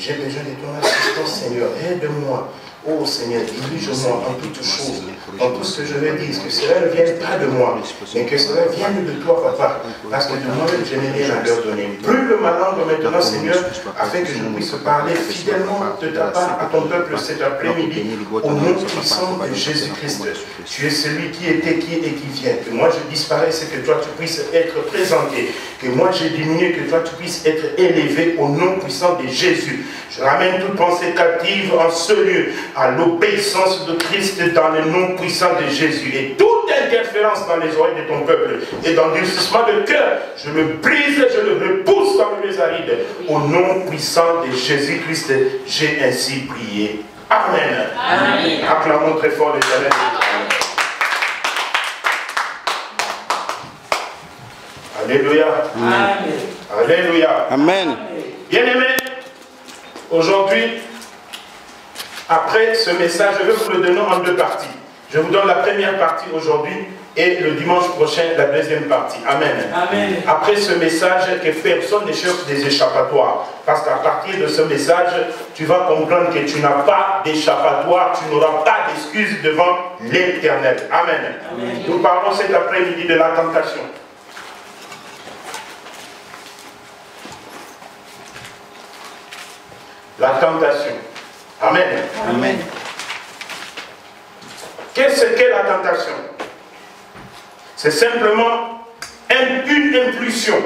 J'ai besoin de ton assistance, Seigneur. Aide-moi. Oh Seigneur, dirige-moi en toutes choses, dans tout ce que je veux dire, que cela ne vienne pas de moi, mais que cela vienne de toi, Papa, parce que de moi-même, je n'ai rien à leur donner. Brûle ma langue maintenant, Seigneur, afin que je puisse parler fidèlement de ta part à ton peuple cet après-midi, au nom puissant de Jésus-Christ. Tu es celui qui était, qui est et qui vient. Que moi je disparaisse et que toi tu puisses être présenté. Que moi j'ai diminué, que toi tu puisses être élevé au nom puissant de Jésus. Je ramène toute pensée captive en ce lieu à l'obéissance de Christ dans le nom puissant de Jésus. Et toute interférence dans les oreilles de ton peuple et dans l'endurcissement de cœur, je le brise, je le repousse dans le lieux arides. Au nom puissant de Jésus-Christ, j'ai ainsi prié. Amen. Amen. Acclamons très fort l'Éternel. Alléluia. Amen. Alléluia. Amen. Bien-aimés, aujourd'hui, après ce message, je vais vous le donner en deux parties. Je vous donne la première partie aujourd'hui et le dimanche prochain, la deuxième partie. Amen. Amen. Après ce message, que personne ne cherche des échappatoires. Parce qu'à partir de ce message, tu vas comprendre que tu n'as pas d'échappatoire, tu n'auras pas d'excuses devant l'Éternel. Amen. Amen. Nous parlons cet après-midi de la tentation. La tentation. Amen. Amen. Qu'est-ce qu'est la tentation? C'est simplement une impulsion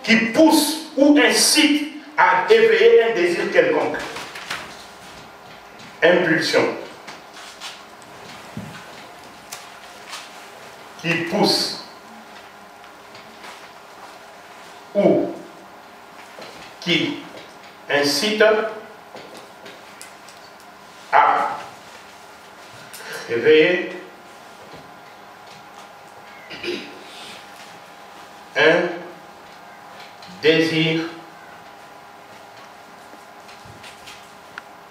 qui pousse ou incite à éveiller un désir quelconque. Impulsion. Qui pousse ou qui incite à éveiller un désir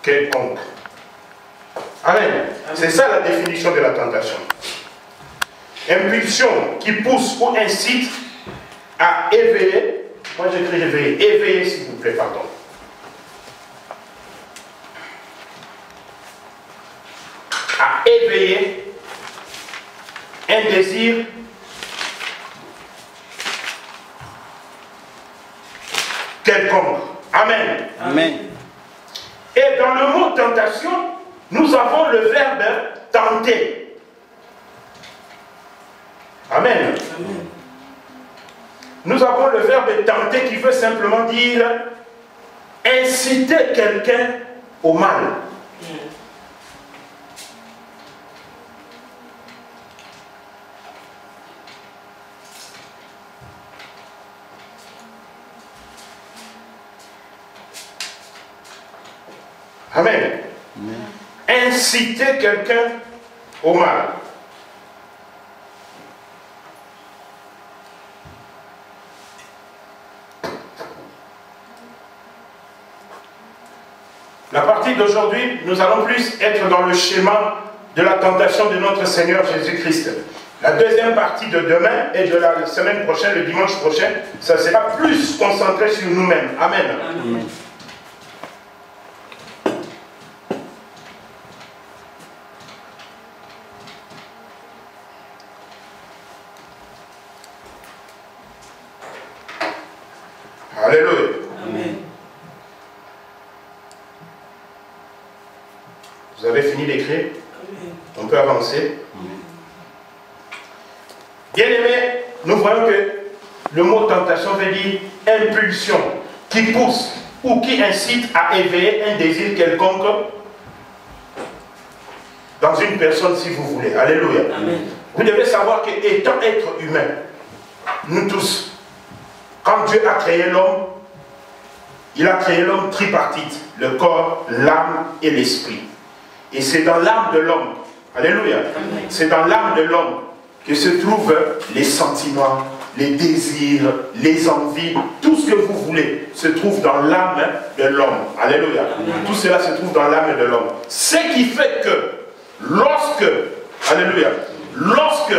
quelconque. Amen. C'est ça la définition de la tentation. Impulsion qui pousse ou incite à éveiller. Moi j'écris éveiller. Éveiller s'il vous plaît, pardon. À éveiller un désir quelconque. Amen. Amen. Et dans le mot tentation, nous avons le verbe tenter. Amen. Amen. Nous avons le verbe tenter qui veut simplement dire inciter quelqu'un au mal. Amen. Amen. Inciter quelqu'un au mal. La partie d'aujourd'hui, nous allons plus être dans le schéma de la tentation de notre Seigneur Jésus-Christ. La deuxième partie de demain et de la semaine prochaine, le dimanche prochain, ça sera plus concentré sur nous-mêmes. Amen. Amen. Alléluia. Amen. Vous avez fini d'écrire? On peut avancer. Bien aimé, nous voyons que le mot tentation veut dire impulsion, qui pousse ou qui incite à éveiller un désir quelconque dans une personne si vous voulez. Alléluia. Amen. Vous devez savoir qu'étant être humain, nous tous, quand Dieu a créé l'homme, il a créé l'homme tripartite, le corps, l'âme et l'esprit. Et c'est dans l'âme de l'homme, alléluia, c'est dans l'âme de l'homme que se trouvent les sentiments, les désirs, les envies, tout ce que vous voulez se trouve dans l'âme de l'homme, alléluia. Tout cela se trouve dans l'âme de l'homme. Ce qui fait que lorsque, alléluia, lorsque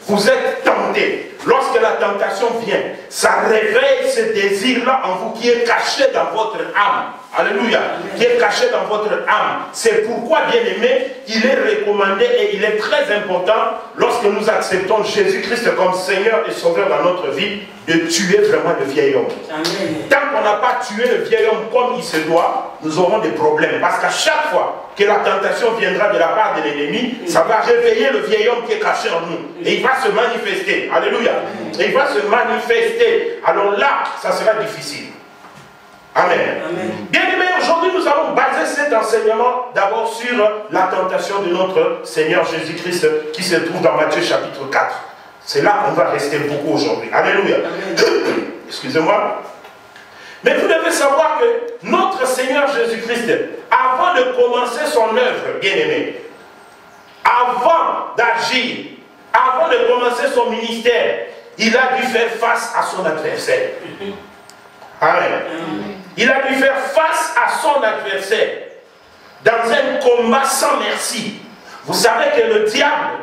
vous êtes tenté. Lorsque la tentation vient, ça réveille ce désir-là en vous qui est caché dans votre âme. Alléluia. Qui est caché dans votre âme. C'est pourquoi, bien aimé, il est recommandé et il est très important, lorsque nous acceptons Jésus-Christ comme Seigneur et Sauveur dans notre vie, de tuer vraiment le vieil homme. Amen. Tant qu'on n'a pas tué le vieil homme comme il se doit, nous aurons des problèmes. Parce qu'à chaque fois que la tentation viendra de la part de l'ennemi, ça va réveiller le vieil homme qui est caché en nous. Et il va se manifester. Alléluia. Et il va se manifester. Alors là, ça sera difficile. Amen. Amen. Bien aimé, aujourd'hui nous allons baser cet enseignement d'abord sur la tentation de notre Seigneur Jésus-Christ qui se trouve dans Matthieu chapitre 4. C'est là qu'on va rester beaucoup aujourd'hui. Alléluia. Excusez-moi. Mais vous devez savoir que notre Seigneur Jésus-Christ, avant de commencer son œuvre, bien aimé, avant d'agir, avant de commencer son ministère, il a dû faire face à son adversaire. Amen. Il a dû faire face à son adversaire dans un combat sans merci. Vous savez que le diable,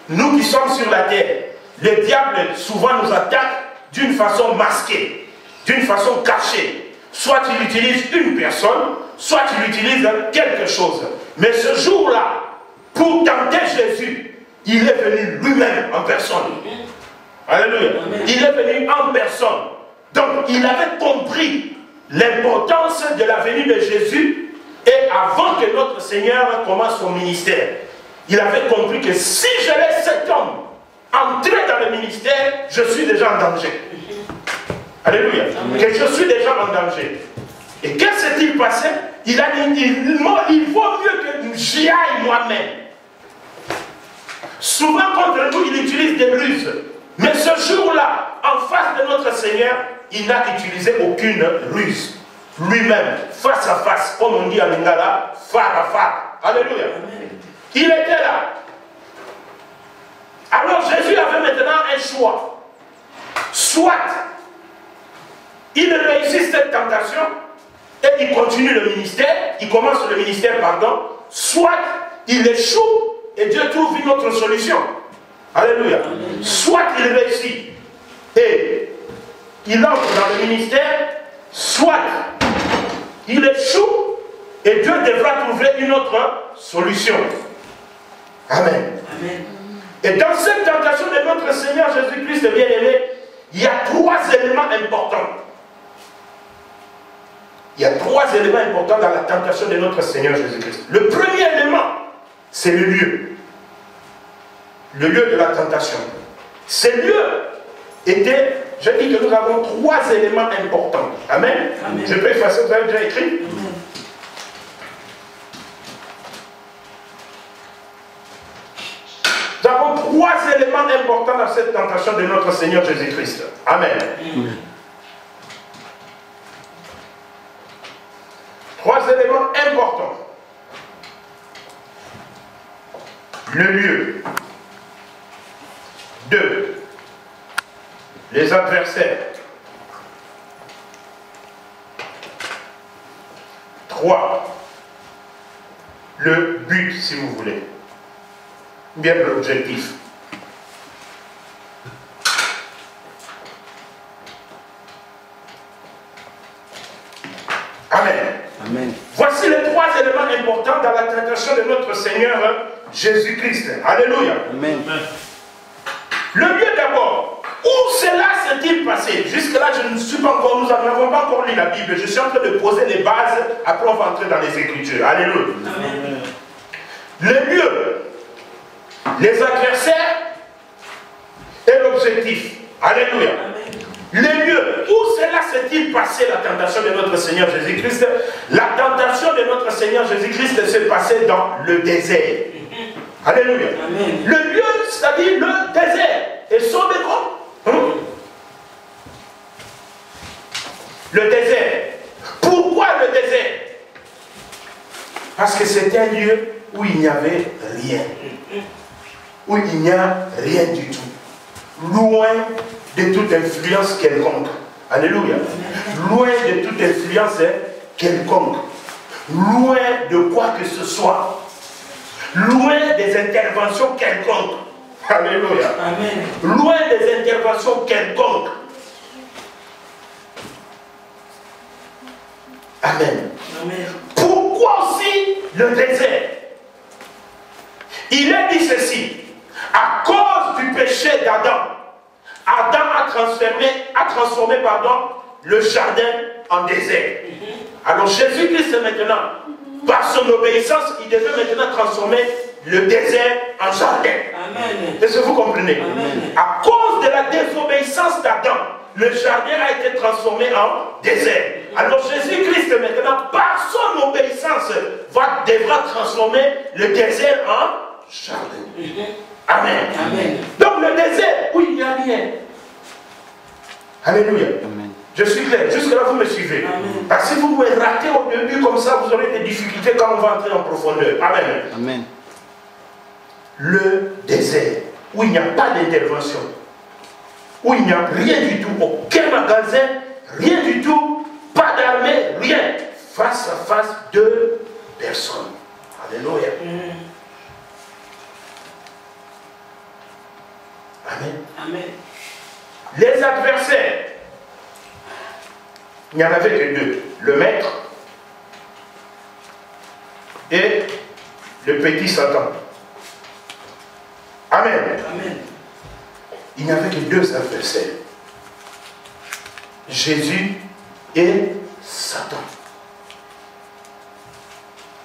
nous qui sommes sur la terre, le diable souvent nous attaque d'une façon masquée, d'une façon cachée. Soit il utilise une personne, soit il utilise quelque chose. Mais ce jour-là, pour tenter Jésus, il est venu lui-même en personne. Alléluia. Il est venu en personne. Donc, il avait compris l'importance de la venue de Jésus et avant que notre Seigneur commence son ministère, il avait compris que si je laisse cet homme entrer dans le ministère, je suis déjà en danger. Alléluia. Que je suis déjà en danger. Et qu'est-ce qui s'est-il passé? Il a dit, il vaut mieux que j'y aille moi-même. Souvent contre nous, il utilise des ruses. Mais ce jour-là, en face de notre Seigneur, il n'a utilisé aucune ruse. Lui-même, face à face, comme on dit en lingala, phare à phare. Alléluia. Il était là. Alors Jésus avait maintenant un choix. Soit il réussit cette tentation et il continue le ministère, il commence le ministère, pardon, soit il échoue et Dieu trouve une autre solution. Alléluia. Soit il réussit et il entre dans le ministère, soit il échoue et Dieu devra trouver une autre solution. Amen. Amen. Et dans cette tentation de notre Seigneur Jésus-Christ bien-aimé, il y a trois éléments importants. Il y a trois éléments importants dans la tentation de notre Seigneur Jésus-Christ. Le premier élément, c'est le lieu. Le lieu de la tentation. Ce lieu était, je dis que nous avons trois éléments importants. Amen. Amen. Je peux effacer, vous avez déjà écrit? Amen. Nous avons trois éléments importants dans cette tentation de notre Seigneur Jésus-Christ. Amen. Amen. Trois éléments importants. Le lieu. 2. Les adversaires. 3. Le but, si vous voulez. Bien l'objectif. Amen. Amen. Voici les trois éléments importants dans la tentation de notre Seigneur Jésus-Christ. Alléluia. Amen. Le lieu d'abord. Où cela s'est-il passé? Jusque-là, je ne suis pas encore, nous n'avons pas encore lu la Bible. Je suis en train de poser les bases. Après, on va entrer dans les Écritures. Alléluia. Amen. Le lieu, les adversaires et l'objectif. Alléluia. Les lieux, où cela s'est-il passé la tentation de notre Seigneur Jésus-Christ? La tentation de notre Seigneur Jésus-Christ s'est passée dans le désert. Alléluia. Amen. Le lieu, c'est-à-dire le désert. Et son décor. Le désert. Pourquoi le désert? Parce que c'est un lieu où il n'y avait rien. Où il n'y a rien du tout. Loin de toute influence quelconque. Alléluia. Loin de toute influence quelconque. Loin de quoi que ce soit. Loin des interventions quelconques. Alléluia. Amen. Loin des interventions quelconques. Amen. Amen. Pourquoi aussi le désert? Il est dit ceci. À cause du péché d'Adam, Adam a transformé le jardin en désert. Alors Jésus-Christ maintenant, par son obéissance, il devait maintenant transformer le désert en jardin. Amen. Est-ce que vous comprenez? Amen. À cause de la désobéissance d'Adam, le jardin a été transformé en désert. Alors Jésus-Christ maintenant, par son obéissance, devra transformer le désert en jardin. Amen. Amen. Donc le désert, où il n'y a rien. Alléluia. Amen. Je suis clair, jusque-là vous me suivez. Amen. Parce que si vous me ratez au début comme ça, vous aurez des difficultés quand on va entrer en profondeur. Amen. Amen. Le désert, où il n'y a pas d'intervention, où il n'y a rien du tout, aucun magasin, rien du tout, pas d'armée, rien. Face à face, deux personnes. Alléluia. Amen. Amen. Les adversaires, il n'y en avait que deux, le maître et le petit Satan. Amen. Amen. Il n'y avait que deux adversaires, Jésus et Satan.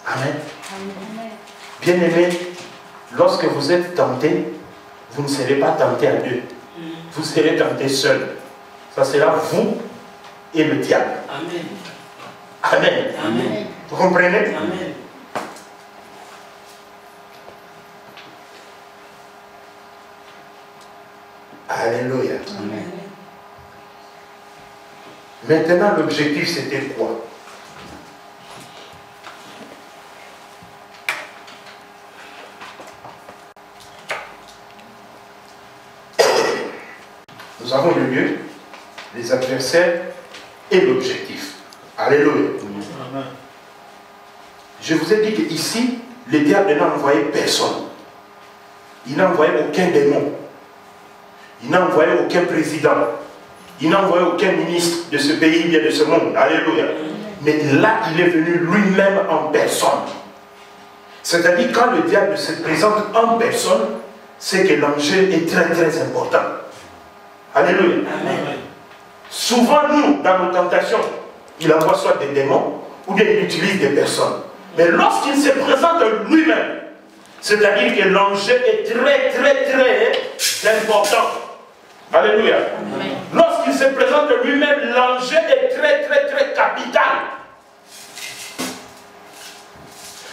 Amen. Bien-aimés, lorsque vous êtes tentés, vous ne serez pas tentés à deux. Vous serez tentés seuls. Ça sera vous et le diable. Amen. Amen. Amen. Vous comprenez? Amen. Alléluia. Amen. Maintenant, l'objectif, c'était quoi? Nous avons le lieu, les adversaires et l'objectif. Alléluia. Amen. Je vous ai dit qu'ici, le diable n'a envoyé personne. Il n'a envoyé aucun démon. Il n'a envoyé aucun président. Il n'a envoyé aucun ministre de ce pays, bien de ce monde. Alléluia. Mais là, il est venu lui-même en personne. C'est-à-dire, quand le diable se présente en personne, c'est que l'enjeu est très très important. Alléluia. Amen. Souvent, nous, dans nos tentations, il envoie soit des démons, ou bien il utilise des personnes. Mais lorsqu'il se présente lui-même, c'est-à-dire que l'enjeu est très très très important. Alléluia. Lorsqu'il se présente lui-même, l'enjeu est très très très capital.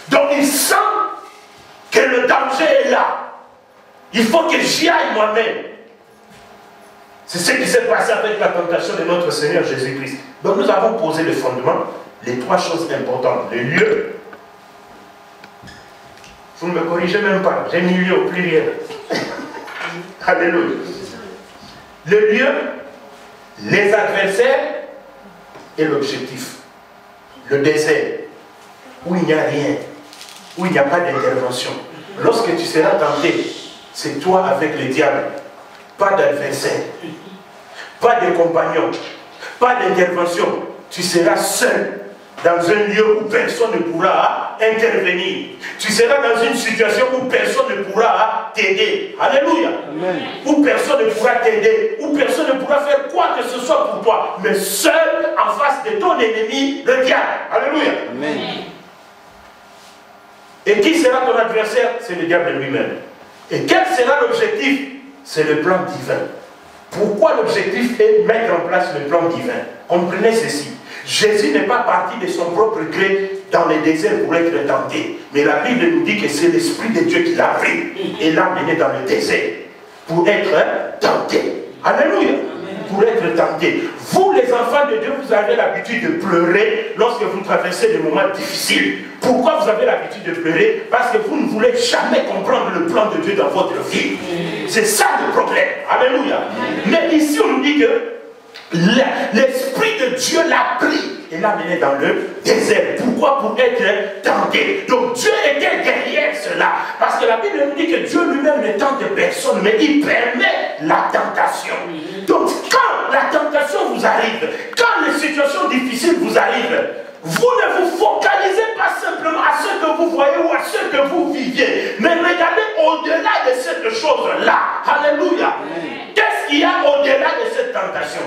Donc il sent que le danger est là. Il faut que j'y aille moi-même. C'est ce qui s'est passé avec la tentation de notre Seigneur Jésus-Christ. Donc nous avons posé le fondement, les trois choses importantes. Le lieu. Vous ne me corrigez même pas, j'ai mis lieu au pluriel. Alléluia. Le lieu, les adversaires et l'objectif. Le désert, où il n'y a rien, où il n'y a pas d'intervention. Lorsque tu seras tenté, c'est toi avec le diable. Pas d'adversaire, pas de compagnon, pas d'intervention. Tu seras seul dans un lieu où personne ne pourra intervenir. Tu seras dans une situation où personne ne pourra t'aider. Alléluia. Amen. Où personne ne pourra t'aider, où personne ne pourra faire quoi que ce soit pour toi, mais seul en face de ton ennemi, le diable. Alléluia. Amen. Et qui sera ton adversaire? C'est le diable lui-même. Et quel sera l'objectif? C'est le plan divin. Pourquoi l'objectif est de mettre en place le plan divin? Comprenez ceci. Jésus n'est pas parti de son propre gré dans les déserts pour être tenté. Mais la Bible nous dit que c'est l'Esprit de Dieu qui l'a pris et l'a mené dans le désert pour être tenté. Alléluia. Pour être tenté. Vous, les enfants de Dieu, vous avez l'habitude de pleurer lorsque vous traversez des moments difficiles. Pourquoi vous avez l'habitude de pleurer? Parce que vous ne voulez jamais comprendre le plan de Dieu dans votre vie. C'est ça le problème. Alléluia. Mais ici, on nous dit que l'Esprit de Dieu l'a pris et l'a amené dans le désert. Pourquoi? Pour être tenté. Donc Dieu était derrière cela. Parce que la Bible nous dit que Dieu lui-même ne tente personne, mais il permet la tentation. Donc quand la tentation vous arrive, quand les situations difficiles vous arrivent, vous ne vous focalisez pas simplement à ce que vous voyez ou à ce que vous viviez, mais regardez au-delà de cette chose-là. Alléluia. Qu'est-ce qu'il y a au-delà de cette tentation?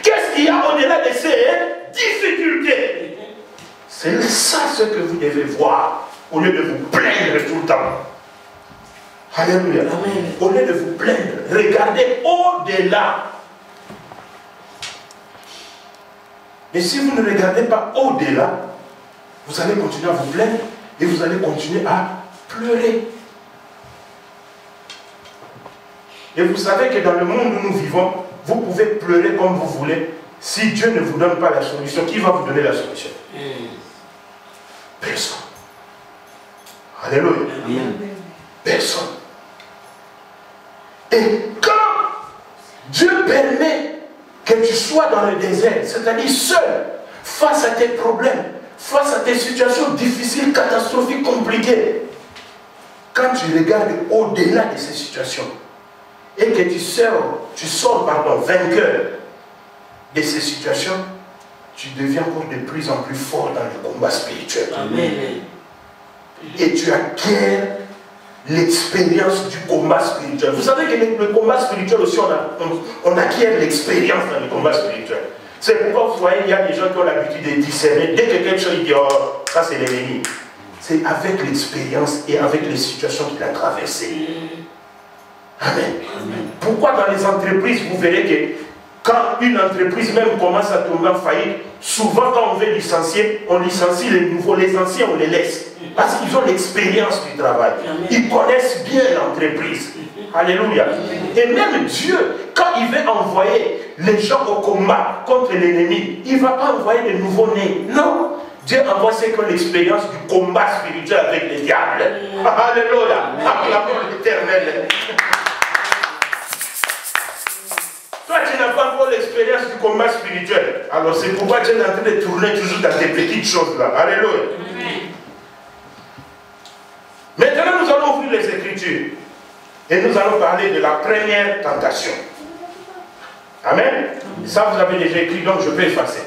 Qu'est-ce qu'il y a au-delà de ces difficultés? C'est ça ce que vous devez voir, au lieu de vous plaindre tout le temps. Alléluia. Amen. Au lieu de vous plaindre, regardez au-delà. Et si vous ne regardez pas au-delà, vous allez continuer à vous plaindre et vous allez continuer à pleurer. Et vous savez que dans le monde où nous vivons, vous pouvez pleurer comme vous voulez. Si Dieu ne vous donne pas la solution, qui va vous donner la solution? Personne. Alléluia. Personne. Et quand Dieu permet que tu sois dans le désert, c'est-à-dire seul, face à tes problèmes, face à tes situations difficiles, catastrophiques, compliquées, quand tu regardes au-delà de ces situations, et que tu sors vainqueur de ces situations, tu deviens encore de plus en plus fort dans le combat spirituel. Amen. Et tu acquiers l'expérience du combat spirituel. Vous savez que le combat spirituel aussi, on acquiert l'expérience dans le combat spirituel. C'est pourquoi vous voyez, il y a des gens qui ont l'habitude de discerner. Dès que quelque chose dit, oh, ça c'est l'ennemi. C'est avec l'expérience et avec les situations qu'il a traversées. Amen. Amen. Pourquoi dans les entreprises, vous verrez que quand une entreprise même commence à tomber en faillite, souvent quand on veut licencier, on licencie les nouveaux, les anciens on les laisse. Parce qu'ils ont l'expérience du travail. Ils connaissent bien l'entreprise. Alléluia. Et même Dieu, quand il veut envoyer les gens au combat contre l'ennemi, il ne va pas envoyer de nouveaux-nés. Non. Dieu envoie ceux qui ont l'expérience du combat spirituel avec les diables. Alléluia. Acclamons l'Éternel. Toi, tu n'as pas encore l'expérience du combat spirituel. Alors c'est pourquoi tu es en train de tourner toujours dans tes petites choses là. Alléluia. Maintenant, nous allons ouvrir les Écritures. Et nous allons parler de la première tentation. Amen. Ça, vous avez déjà écrit, donc je vais effacer.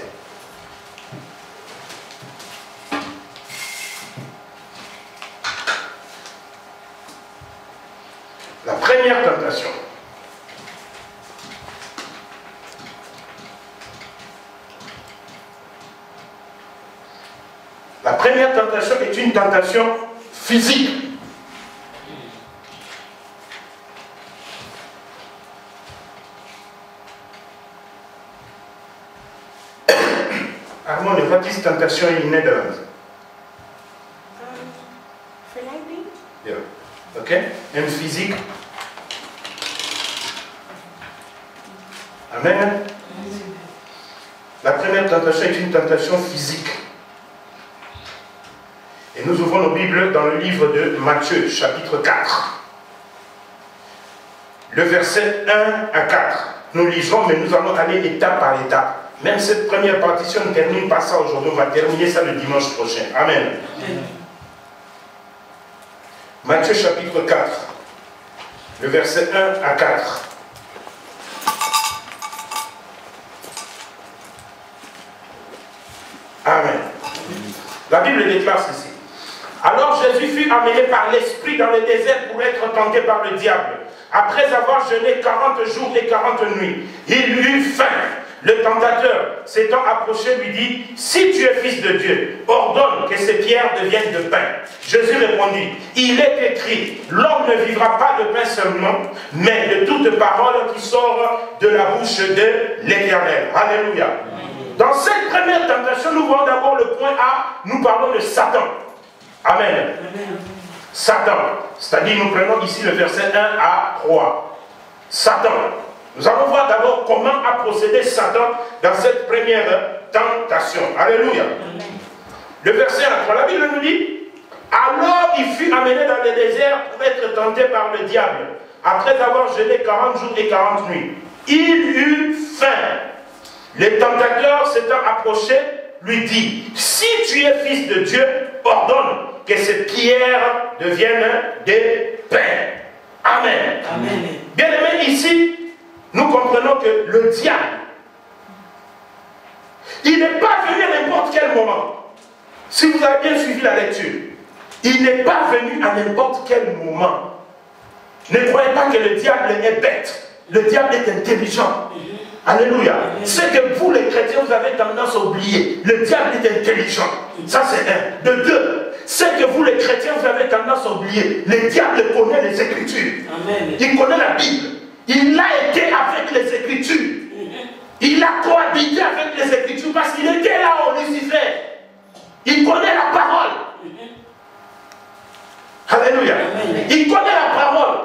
La première tentation. La première tentation est une tentation physique. Armand, what is tentation in Netherlands? Verleiding. Yeah. Okay? And physique? Amen. La première tentation est une tentation physique. Et nous ouvrons nos Bibles dans le livre de Matthieu, chapitre 4. Le verset 1 à 4. Nous lisons, mais nous allons aller étape par étape. Même cette première partition ne termine pas ça aujourd'hui, on va terminer ça le dimanche prochain. Amen. Matthieu, chapitre 4. Le verset 1 à 4. Amen. La Bible déclare ceci. Alors Jésus fut amené par l'Esprit dans le désert pour être tenté par le diable. Après avoir jeûné 40 jours et 40 nuits, il eut faim. Le tentateur, s'étant approché, lui dit, « Si tu es fils de Dieu, ordonne que ces pierres deviennent de pain. » Jésus répondit, « Il est écrit, l'homme ne vivra pas de pain seulement, mais de toute parole qui sort de la bouche de l'Éternel. » Alléluia. Dans cette première tentation, nous voyons d'abord le point A, nous parlons de Satan. Amen. Satan. C'est-à-dire, nous prenons ici le verset 1 à 3. Satan. Nous allons voir d'abord comment a procédé Satan dans cette première tentation. Alléluia. Le verset 1 à 3, la Bible nous dit, alors il fut amené dans le désert pour être tenté par le diable, après avoir jeûné 40 jours et 40 nuits. Il eut faim. Le tentateur s'étant approché, lui dit, si tu es fils de Dieu, ordonne que ces pierres deviennent des pains. Amen. Amen. Bien aimé, ici, nous comprenons que le diable, il n'est pas venu à n'importe quel moment. Si vous avez bien suivi la lecture, il n'est pas venu à n'importe quel moment. Ne croyez pas que le diable est bête. Le diable est intelligent. Alléluia. C'est que vous les chrétiens, vous avez tendance à oublier. Le diable est intelligent. Ça c'est un. De deux, c'est que vous les chrétiens, vous avez tendance à oublier. Le diable connaît les Écritures. Amen. Il connaît la Bible. Il a été avec les Écritures. Il a cohabité avec les Écritures parce qu'il était là au Lucifer. Il connaît la parole. Alléluia. Amen. Il connaît la parole.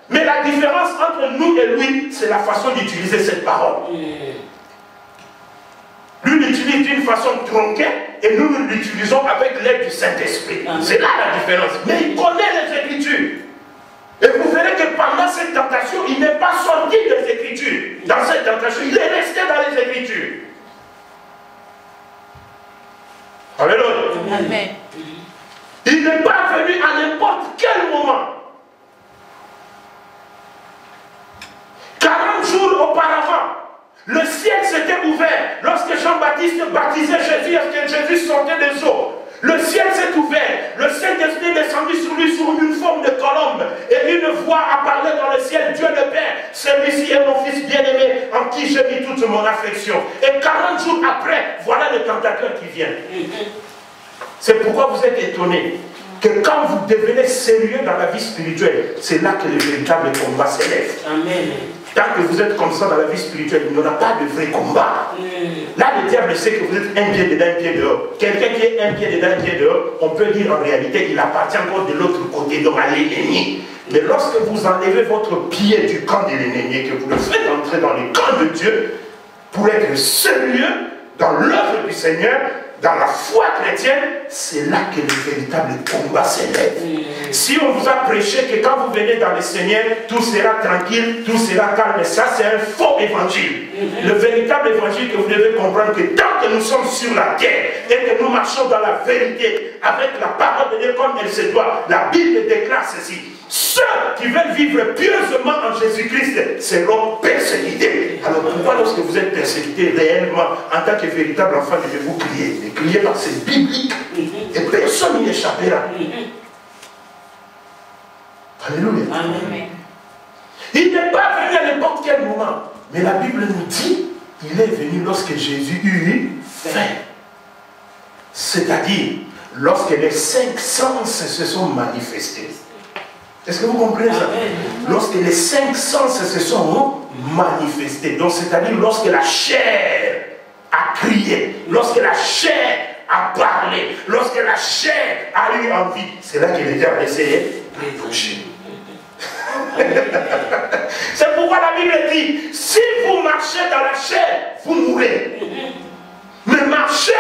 Mais la différence entre nous et lui, c'est la façon d'utiliser cette parole. Lui l'utilise d'une façon tronquée et nous l'utilisons avec l'aide du Saint-Esprit. C'est là la différence. Mais il connaît les Écritures. Et vous verrez que pendant cette tentation, il n'est pas sorti des Écritures. Dans cette tentation, il est resté dans les Écritures. Alléluia. Amen. Il n'est pas venu à n'importe quel moment. 40 jours auparavant, le ciel s'était ouvert. Lorsque Jean-Baptiste baptisait Jésus, est-ce que Jésus sortait des eaux? Le ciel s'est ouvert. Le Saint-Esprit est descendu sur lui sous une forme de colombe. Et une voix a parlé dans le ciel. Dieu le Père, celui-ci est mon fils bien-aimé en qui j'ai mis toute mon affection. Et 40 jours après, voilà le tentateur qui vient. C'est pourquoi vous êtes étonnés que quand vous devenez sérieux dans la vie spirituelle, c'est là que le véritable combat s'élève. Amen. Tant que vous êtes comme ça dans la vie spirituelle, il n'y aura pas de vrai combat. Là, le diable sait que vous êtes un pied dedans, un pied dehors. Quelqu'un qui est un pied dedans, un pied dehors, on peut dire en réalité qu'il appartient encore de l'autre côté, donc à l'ennemi. Mais lorsque vous enlevez votre pied du camp de l'ennemi et que vous le faites entrer dans le camp de Dieu, pour être sérieux dans l'œuvre du Seigneur, dans la foi chrétienne, c'est là que le véritable combat s'élève. Si on vous a prêché que quand vous venez dans le Seigneur, tout sera tranquille, tout sera calme, ça c'est un faux évangile. Le véritable évangile que vous devez comprendre, que tant que nous sommes sur la terre et que nous marchons dans la vérité, avec la parole de Dieu comme elle se doit, la Bible déclare ceci. Ceux qui veulent vivre pieusement en Jésus-Christ seront persécutés. Alors pourquoi lorsque vous êtes persécutés réellement en tant que véritable enfant de Dieu, vous criez? Mais criez parce que c'est biblique et personne n'y échappera. Alléluia. Amen. Il n'est pas venu à n'importe quel moment. Mais la Bible nous dit qu'il est venu lorsque Jésus eut faim. C'est-à-dire lorsque les 5 sens se sont manifestés. Est-ce que vous comprenez ça? Lorsque les 5 sens se sont manifestés, donc c'est-à-dire lorsque la chair a crié, lorsque la chair a parlé, lorsque la chair a eu envie, c'est là que le diable essayait de toucher. C'est pourquoi la Bible dit, si vous marchez dans la chair, vous mourrez. Mais marchez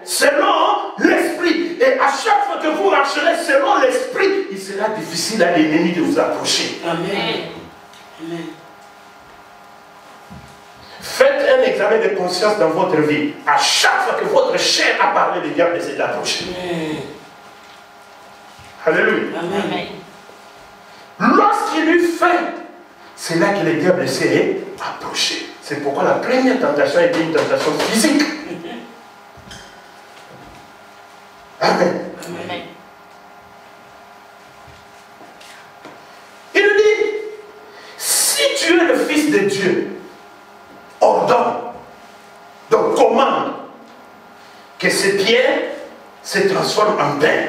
selon l'esprit. Et à chaque fois que vous marcherez selon l'esprit, il sera difficile à l'ennemi de vous approcher. Amen. Amen. Faites un examen de conscience dans votre vie. À chaque fois que votre chair a parlé, le diable essaie d'approcher. Alléluia. Amen. Lorsqu'il eut faim, c'est là que le diable essayait d'approcher. C'est pourquoi la première tentation était une tentation physique. Amen. Amen. Il nous dit, si tu es le Fils de Dieu, ordonne, donc commande, que ces pierres se transforment en pain,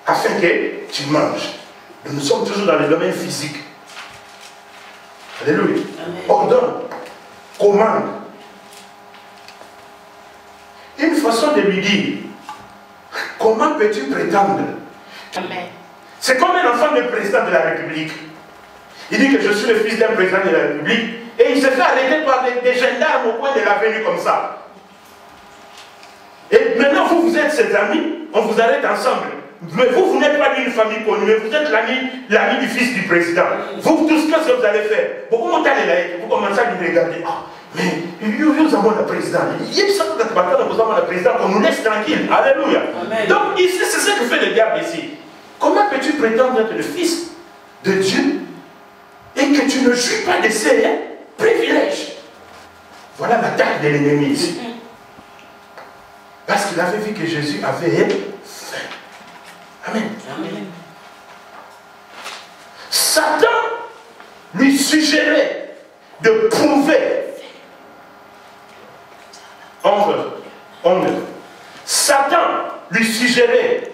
afin que tu manges. Nous sommes toujours dans le domaine physique. Alléluia. Amen. Ordonne, commande. Une façon de lui dire, comment peux-tu prétendre? Amen. C'est comme un enfant de président de la République. Il dit que je suis le fils d'un président de la République et il se fait arrêter par des gendarmes au coin de l'avenue comme ça. Et maintenant vous êtes ses amis, on vous arrête ensemble. Mais vous n'êtes pas d'une famille connue, mais vous êtes l'ami du fils du président. Vous tous, qu'est-ce que vous allez faire? Vous commencez à les laïcs, vous commencez à lui regarder. Ah, Mais nous avons le président. Il y a ça que nous avons le président, qu'on nous laisse tranquille. Alléluia. Amen. Donc ici, c'est ce que fait le diable ici. Comment peux-tu prétendre être le fils de Dieu et que tu ne jouis pas de ses privilèges? Voilà l'attaque de l'ennemi ici. Parce qu'il avait vu que Jésus avait faim. Amen. Amen. Satan lui suggérait de prouver. 11. Satan lui suggérait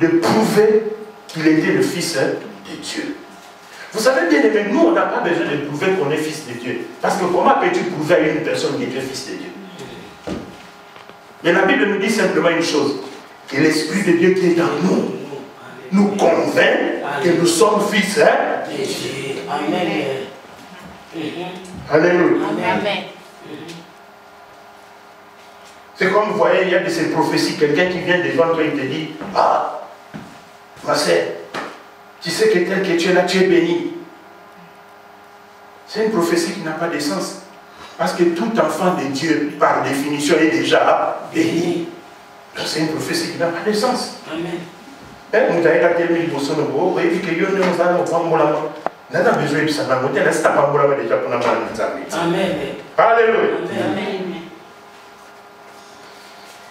de prouver qu'il était le fils de Dieu. Vous savez bien aimé, nous on n'a pas besoin de prouver qu'on est fils de Dieu. Parce que comment peux-tu prouver à une personne qui est fils de Dieu? Mais la Bible nous dit simplement une chose, que l'Esprit de Dieu qui est en nous convainc que nous sommes fils de Dieu. Amen. Alléluia. Amen. C'est comme vous voyez, il y a de ces prophéties, quelqu'un qui vient devant toi et te dit, ah, ma sœur, tu sais que tel que tu es là, tu es béni. C'est une prophétie qui n'a pas de sens. Parce que tout enfant de Dieu, par définition, est déjà béni. Donc c'est une prophétie qui n'a pas de sens. Amen. Vous avez la telle vous voyez que nous allons n'a pas besoin de ça. Amen. Alléluia. Amen.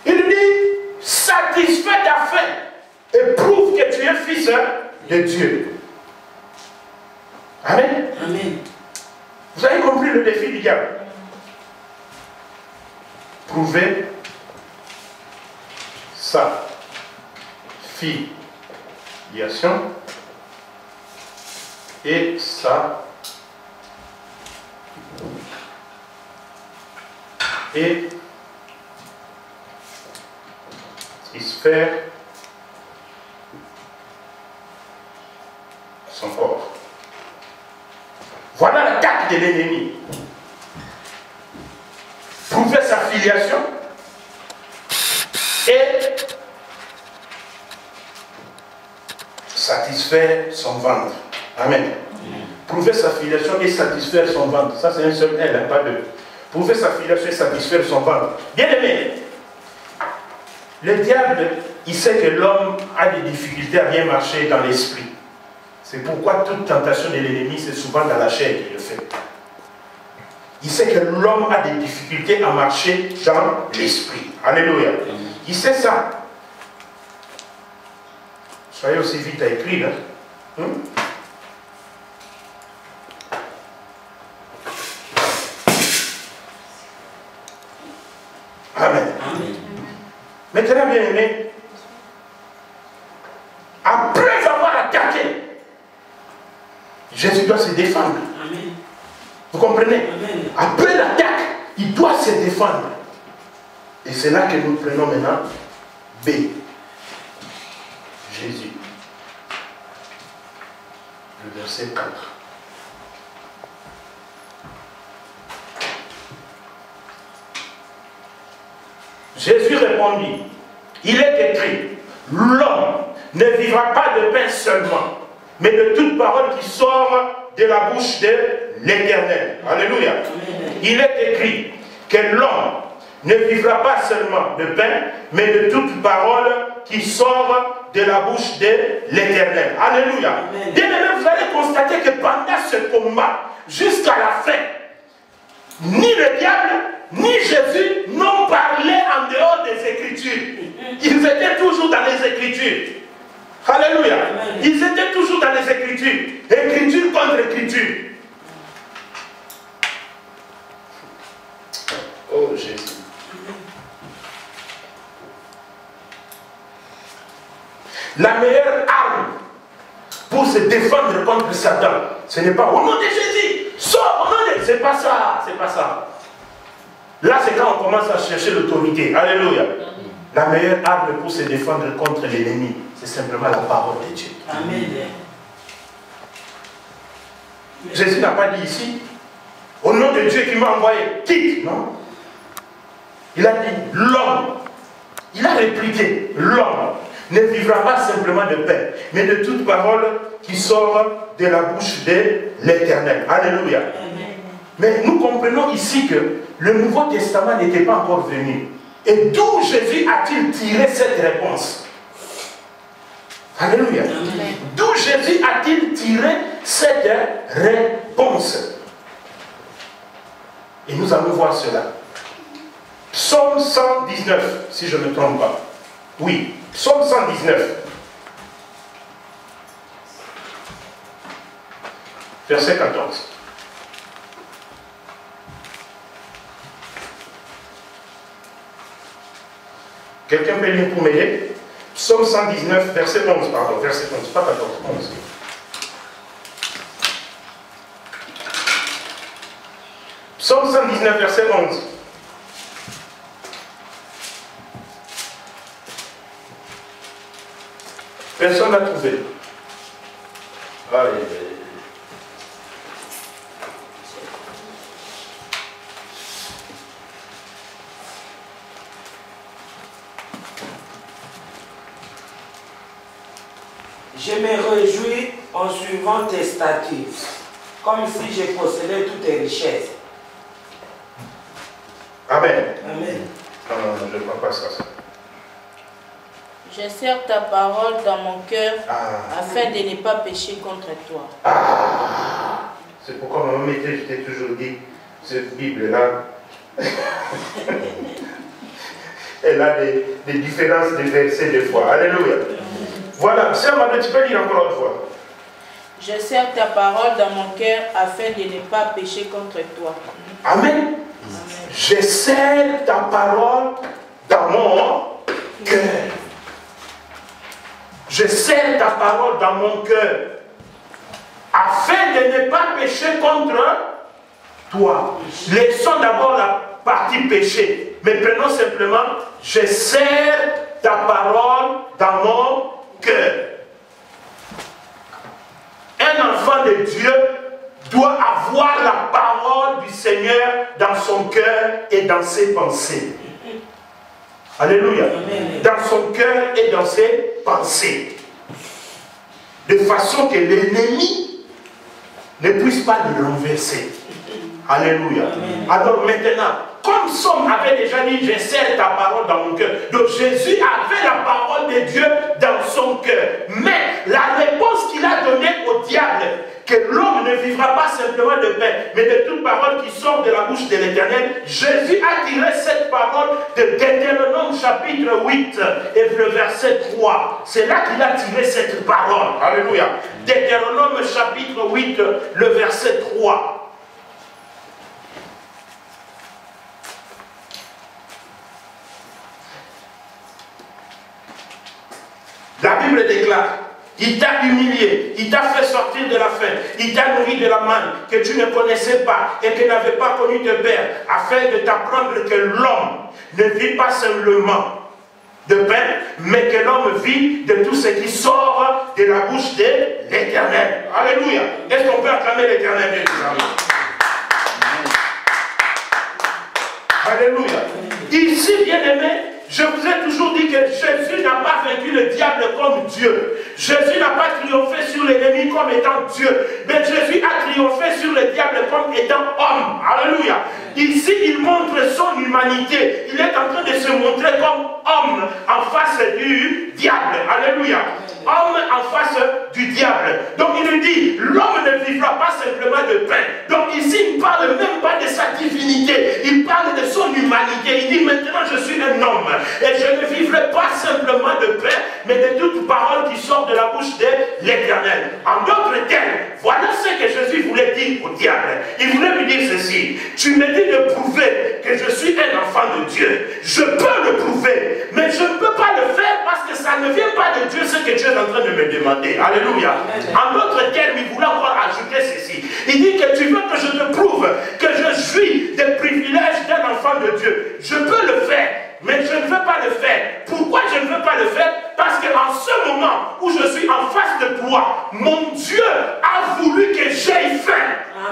Il dit, satisfais ta faim et prouve que tu es fils de Dieu. Amen. Amen. Vous avez compris le défi du diable? Prouver sa filiation et sa satisfaire son corps. Voilà l'attaque de l'ennemi. Prouver sa filiation et satisfaire son ventre. Amen. Prouver sa filiation et satisfaire son ventre. Ça c'est un seul L, pas deux. Prouver sa filiation et satisfaire son ventre. Bien aimé, le diable, il sait que l'homme a des difficultés à bien marcher dans l'esprit. C'est pourquoi toute tentation de l'ennemi, c'est souvent dans la chair qu'il le fait. Il sait que l'homme a des difficultés à marcher dans l'esprit. Alléluia. Il sait ça. Soyez aussi vite à écrire. Hein? Amen. Amen. Maintenant, bien aimé, après avoir attaqué, Jésus doit se défendre. Amen. Vous comprenez? Amen. Après l'attaque, il doit se défendre. Et c'est là que nous prenons maintenant B. Jésus. Le verset 4. Jésus répondit, il est écrit, l'homme ne vivra pas de pain seulement, mais de toute parole qui sort de la bouche de l'Éternel. Alléluia. Amen. Il est écrit que l'homme ne vivra pas seulement de pain, mais de toute parole qui sort de la bouche de l'Éternel. Alléluia. Bien aimé, vous allez constater que pendant ce combat, jusqu'à la fin, ni le diable, ni Jésus n'ont parlé en dehors des Écritures. Ils étaient toujours dans les Écritures. Alléluia. Amen. Ils étaient toujours dans les Écritures. Écriture contre Écriture. Oh Jésus. La meilleure arme pour se défendre contre Satan, ce n'est pas au nom de Jésus, sors au nom de... C'est pas ça, c'est pas ça. Là, c'est quand on commence à chercher l'autorité. Alléluia. La meilleure arme pour se défendre contre l'ennemi, c'est simplement la parole de Dieu. Amen. Jésus n'a pas dit ici, au nom de Dieu qui m'a envoyé, quitte, non? Il a dit, l'homme, il a répliqué, l'homme ne vivra pas simplement de pain, mais de toute parole qui sort de la bouche de l'Éternel. Alléluia. Amen. Mais nous comprenons ici que le Nouveau Testament n'était pas encore venu. Et d'où Jésus a-t-il tiré cette réponse? Alléluia. D'où Jésus a-t-il tiré cette réponse? Et nous allons voir cela. Psaume 119, si je ne me trompe pas. Oui, Psaume 119. Verset 14. Quelqu'un peut lire pour m'aider? Psaume 119, verset 11, pardon, verset 11, pas 14, 11. Psaume 119, verset 11. Personne n'a trouvé. Allez. Je me réjouis en suivant tes statuts, comme si je possédais toutes tes richesses. Amen. Amen. Non, je ne crois pas ça. Je serre ta parole dans mon cœur afin de ne pas pécher contre toi. C'est pourquoi maman Mété, je t'ai toujours dit, cette Bible-là, elle a des différences de versets des fois. Alléluia. Voilà, sœur Madeleine, tu peux lire encore une fois. Je serre ta parole dans mon cœur afin de ne pas pécher contre toi. Amen. Amen. Je serre ta parole dans mon cœur. Je serre ta parole dans mon cœur afin de ne pas pécher contre toi. Laissons d'abord la partie péché. Mais prenons simplement, je serre ta parole dans mon cœur. Un enfant de Dieu doit avoir la parole du Seigneur dans son cœur et dans ses pensées. Alléluia. Amen. Dans son cœur et dans ses pensées. De façon que l'ennemi ne puisse pas le renverser. Alléluia. Amen. Alors maintenant, comme Somme avait déjà dit, je serre ta parole dans mon cœur. Donc Jésus avait la parole de Dieu dans son cœur. Mais la réponse qu'il a donnée au diable, que l'homme ne vivra pas simplement de pain, mais de toute parole qui sort de la bouche de l'Éternel, Jésus a tiré cette parole de Deutéronome chapitre 8 et le verset 3. C'est là qu'il a tiré cette parole. Alléluia. Deutéronome chapitre 8, le verset 3. La Bible déclare, il t'a humilié, il t'a fait sortir de la faim, il t'a nourri de la manne que tu ne connaissais pas et que n'avait pas connu tes pères, afin de t'apprendre que l'homme ne vit pas simplement de pain, mais que l'homme vit de tout ce qui sort de la bouche de l'Éternel. Alléluia. Est-ce qu'on peut acclamer l'Éternel? Alléluia. Ici, bien-aimé, je vous ai toujours dit que Jésus n'a pas vaincu le diable comme Dieu. Jésus n'a pas triomphé sur l'ennemi comme étant Dieu. Mais Jésus a triomphé sur le diable comme étant homme. Alléluia. Ici, il montre son humanité. Il est en train de se montrer comme homme en face du diable. Alléluia. Homme en face du diable. Donc il lui dit, l'homme ne vivra pas simplement de pain. Donc ici, il ne parle même pas de sa divinité. Il parle de son humanité. Il dit, maintenant je suis un homme. Et je ne vivrai pas simplement de pain, mais de toute parole qui sort de la bouche de l'Éternel. En d'autres termes, voilà ce que Jésus voulait dire au diable. Il voulait lui dire ceci. Tu me dis de prouver que je suis un enfant de Dieu. Je peux le prouver, mais je ne peux pas le faire parce que ça ne vient pas de Dieu, ce que Dieu est en train de me demander. Alléluia. En d'autres termes, il voulait encore ajouter ceci. Il dit que tu veux que je te prouve que je jouis des privilèges d'un enfant de Dieu. Je peux le faire, mais je ne veux pas le faire. Pourquoi je ne veux pas le faire? Parce qu'en ce moment où je suis en face de toi, mon Dieu a voulu que j'aie faim.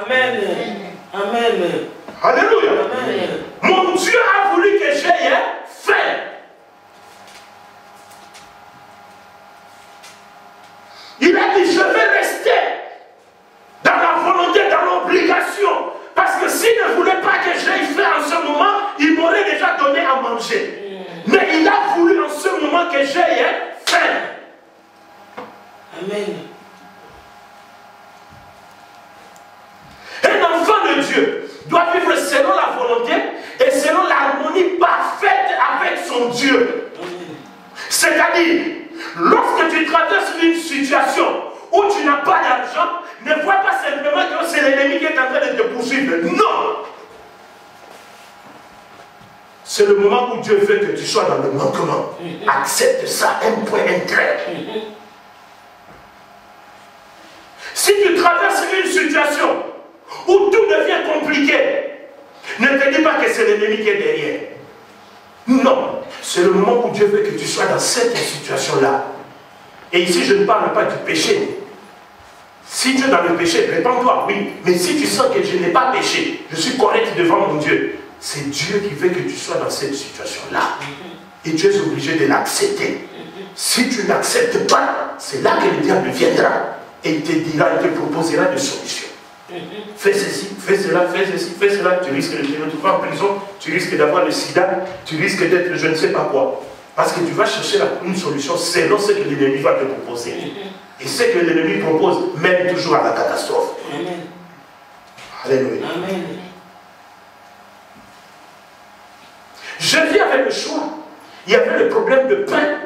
Amen. Amen. Alléluia. Amen. Mon Dieu a voulu que j'aie faim. Il a dit, je vais rester dans la volonté, dans l'obligation. Parce que si C'est le moment où Dieu veut que tu sois dans le manquement. Accepte ça, un point, un trait. Si tu traverses une situation où tout devient compliqué, ne te dis pas que c'est l'ennemi qui est derrière. Non, c'est le moment où Dieu veut que tu sois dans cette situation-là. Et ici, je ne parle pas du péché. Si tu es dans le péché, répands-toi, oui. Mais si tu sens que je n'ai pas péché, je suis correct devant mon Dieu, c'est Dieu qui veut que tu sois dans cette situation-là. Et tu es obligé de l'accepter. Si tu n'acceptes pas, c'est là que le diable viendra. Et il te dira, il te proposera des solutions. Fais ceci, fais cela, fais ceci, fais cela. Tu risques de te retrouver en prison, tu risques d'avoir le sida, tu risques d'être je ne sais pas quoi. Parce que tu vas chercher une solution selon ce que l'ennemi va te proposer. Et ce que l'ennemi propose mène toujours à la catastrophe. Amen. Alléluia. Amen. Je vis avec le choix. Il y avait le problème de pain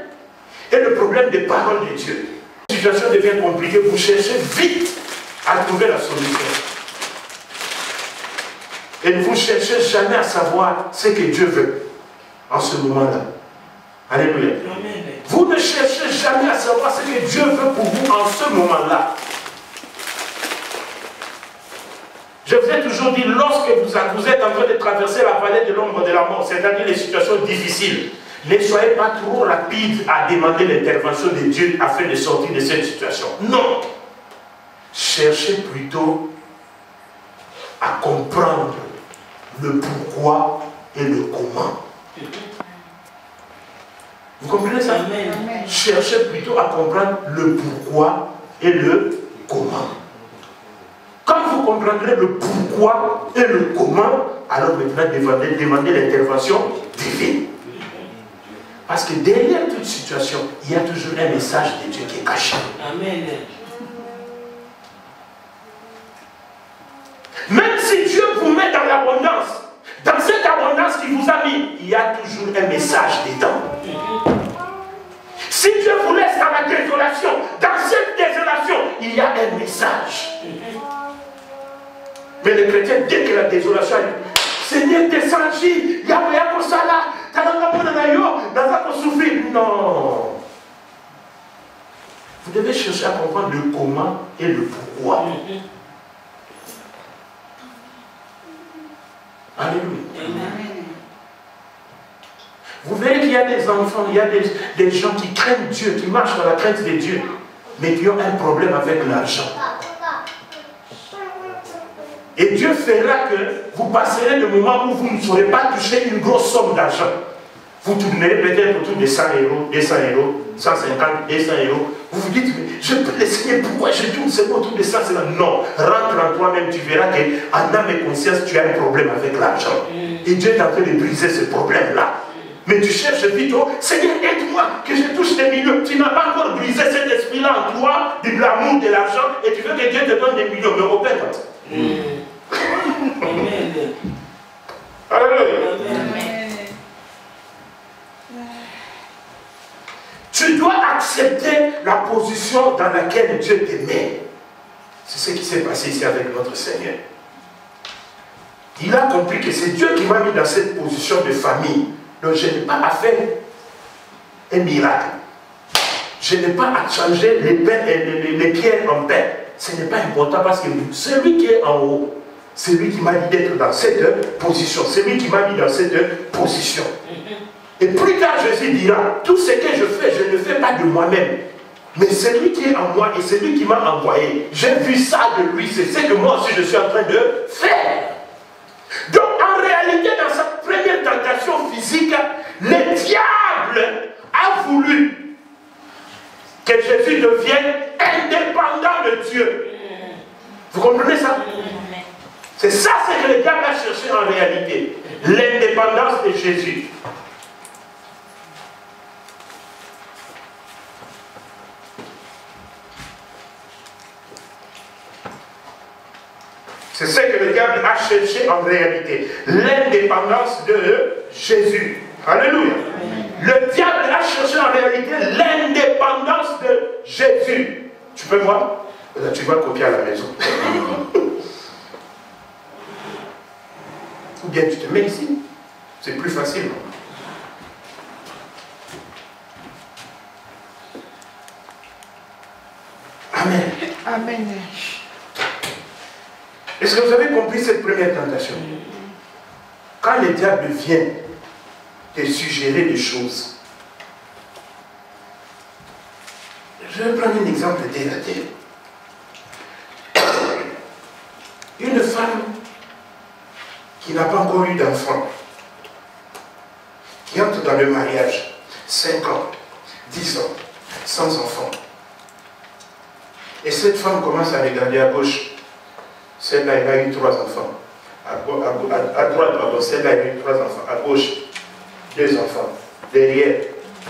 et le problème des paroles de Dieu. La situation devient compliquée, vous cherchez vite à trouver la solution. Et vous ne cherchez jamais à savoir ce que Dieu veut en ce moment-là. Alléluia. Amen. Vous ne cherchez jamais à savoir ce que Dieu veut pour vous en ce moment-là. Je vous ai toujours dit, lorsque vous êtes en train de traverser la vallée de l'ombre de la mort, c'est-à-dire les situations difficiles, ne soyez pas trop rapide à demander l'intervention de Dieu afin de sortir de cette situation. Non. Cherchez plutôt à comprendre le pourquoi et le comment. Vous comprenez ça? Amen. Cherchez plutôt à comprendre le pourquoi et le comment. Quand vous comprendrez le pourquoi et le comment, alors maintenant demandez l'intervention divine. Parce que derrière toute situation, il y a toujours un message de Dieu qui est caché. Amen. Même si Dieu vous met dans l'abondance, dans cette abondance qu'il vous a mis, il y a toujours un message dedans. Si Dieu vous laisse dans la désolation, dans cette désolation, il y a un message. Mais les chrétiens, dès que la désolation arrive, Seigneur, descends-y, il y a rien comme ça là, non. Vous devez chercher à comprendre le comment et le pourquoi. Alléluia. Vous verrez qu'il y a des enfants, il y a des gens qui craignent Dieu, qui marchent dans la crainte de Dieu, mais qui ont un problème avec l'argent. Et Dieu fera que vous passerez le moment où vous ne saurez pas toucher une grosse somme d'argent. Vous tournerez peut-être autour de 100 euros, 200 euros, 150, 200 euros. Vous vous dites, mais je peux l'essayer, pourquoi je tourne seulement autour de ça? Non, rentre en toi-même, tu verras qu'en âme et conscience, tu as un problème avec l'argent. Et Dieu est en train de briser ce problème-là. Mais tu cherches vite, oh, Seigneur, aide-moi, que je touche des millions. Tu n'as pas encore brisé cet esprit-là en toi, de l'amour, de l'argent, et tu veux que Dieu te donne des millions. Mais repère. Amen. Alléluia. Tu dois accepter la position dans laquelle Dieu te met. C'est ce qui s'est passé ici avec notre Seigneur. Il a compris que c'est Dieu qui m'a mis dans cette position de famille. Donc je n'ai pas à faire un miracle. Je n'ai pas à changer les pierres en pain. Ce n'est pas important parce que celui qui est en haut, c'est lui qui m'a dit d'être dans cette position. C'est lui qui m'a mis dans cette position. Et plus tard, Jésus dira, tout ce que je fais, je ne fais pas de moi-même. Mais c'est lui qui est en moi et c'est lui qui m'a envoyé. J'ai vu ça de lui, c'est ce que moi aussi je suis en train de faire. Donc en réalité, dans sa première tentation physique, le diable a voulu que Jésus devienne indépendant de Dieu. Vous comprenez ça? C'est ça ce que le diable a cherché en réalité. L'indépendance de Jésus. C'est ce que le diable a cherché en réalité. L'indépendance de Jésus. Alléluia. Le diable a cherché en réalité l'indépendance de Jésus. Tu peux voir? Là, tu vas copier à la maison. Ou bien tu te mets ici. C'est plus facile. Amen. Amen. Est-ce que vous avez compris cette première tentation? Quand le diable vient te suggérer des choses, je vais prendre un exemple terre à terre. Une femme qui n'a pas encore eu d'enfant, qui entre dans le mariage, 5 ans, 10 ans, sans enfant. Et cette femme commence à regarder à gauche. Celle-là, elle a eu 3 enfants. À droite, pardon, celle-là, elle a eu 3 enfants. À gauche, 2 enfants. Derrière,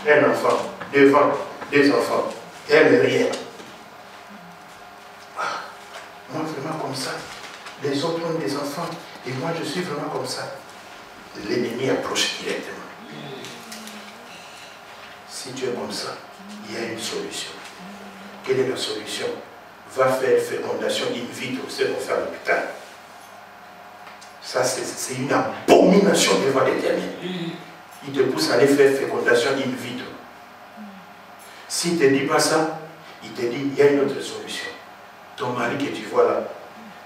1 enfant. Devant, 2 enfants. Elle, rien. Moi, vraiment comme ça. Les autres ont des enfants. Et moi, je suis vraiment comme ça. L'ennemi approche directement. Si tu es comme ça, il y a une solution. Quelle est la solution? Va faire fécondation in vitro, c'est pour faire l'hôpital. Ça, c'est une abomination devant l'Éternel. Il te pousse à aller faire fécondation in vitro. S'il ne te dit pas ça, il te dit, il y a une autre solution. Ton mari que tu vois là,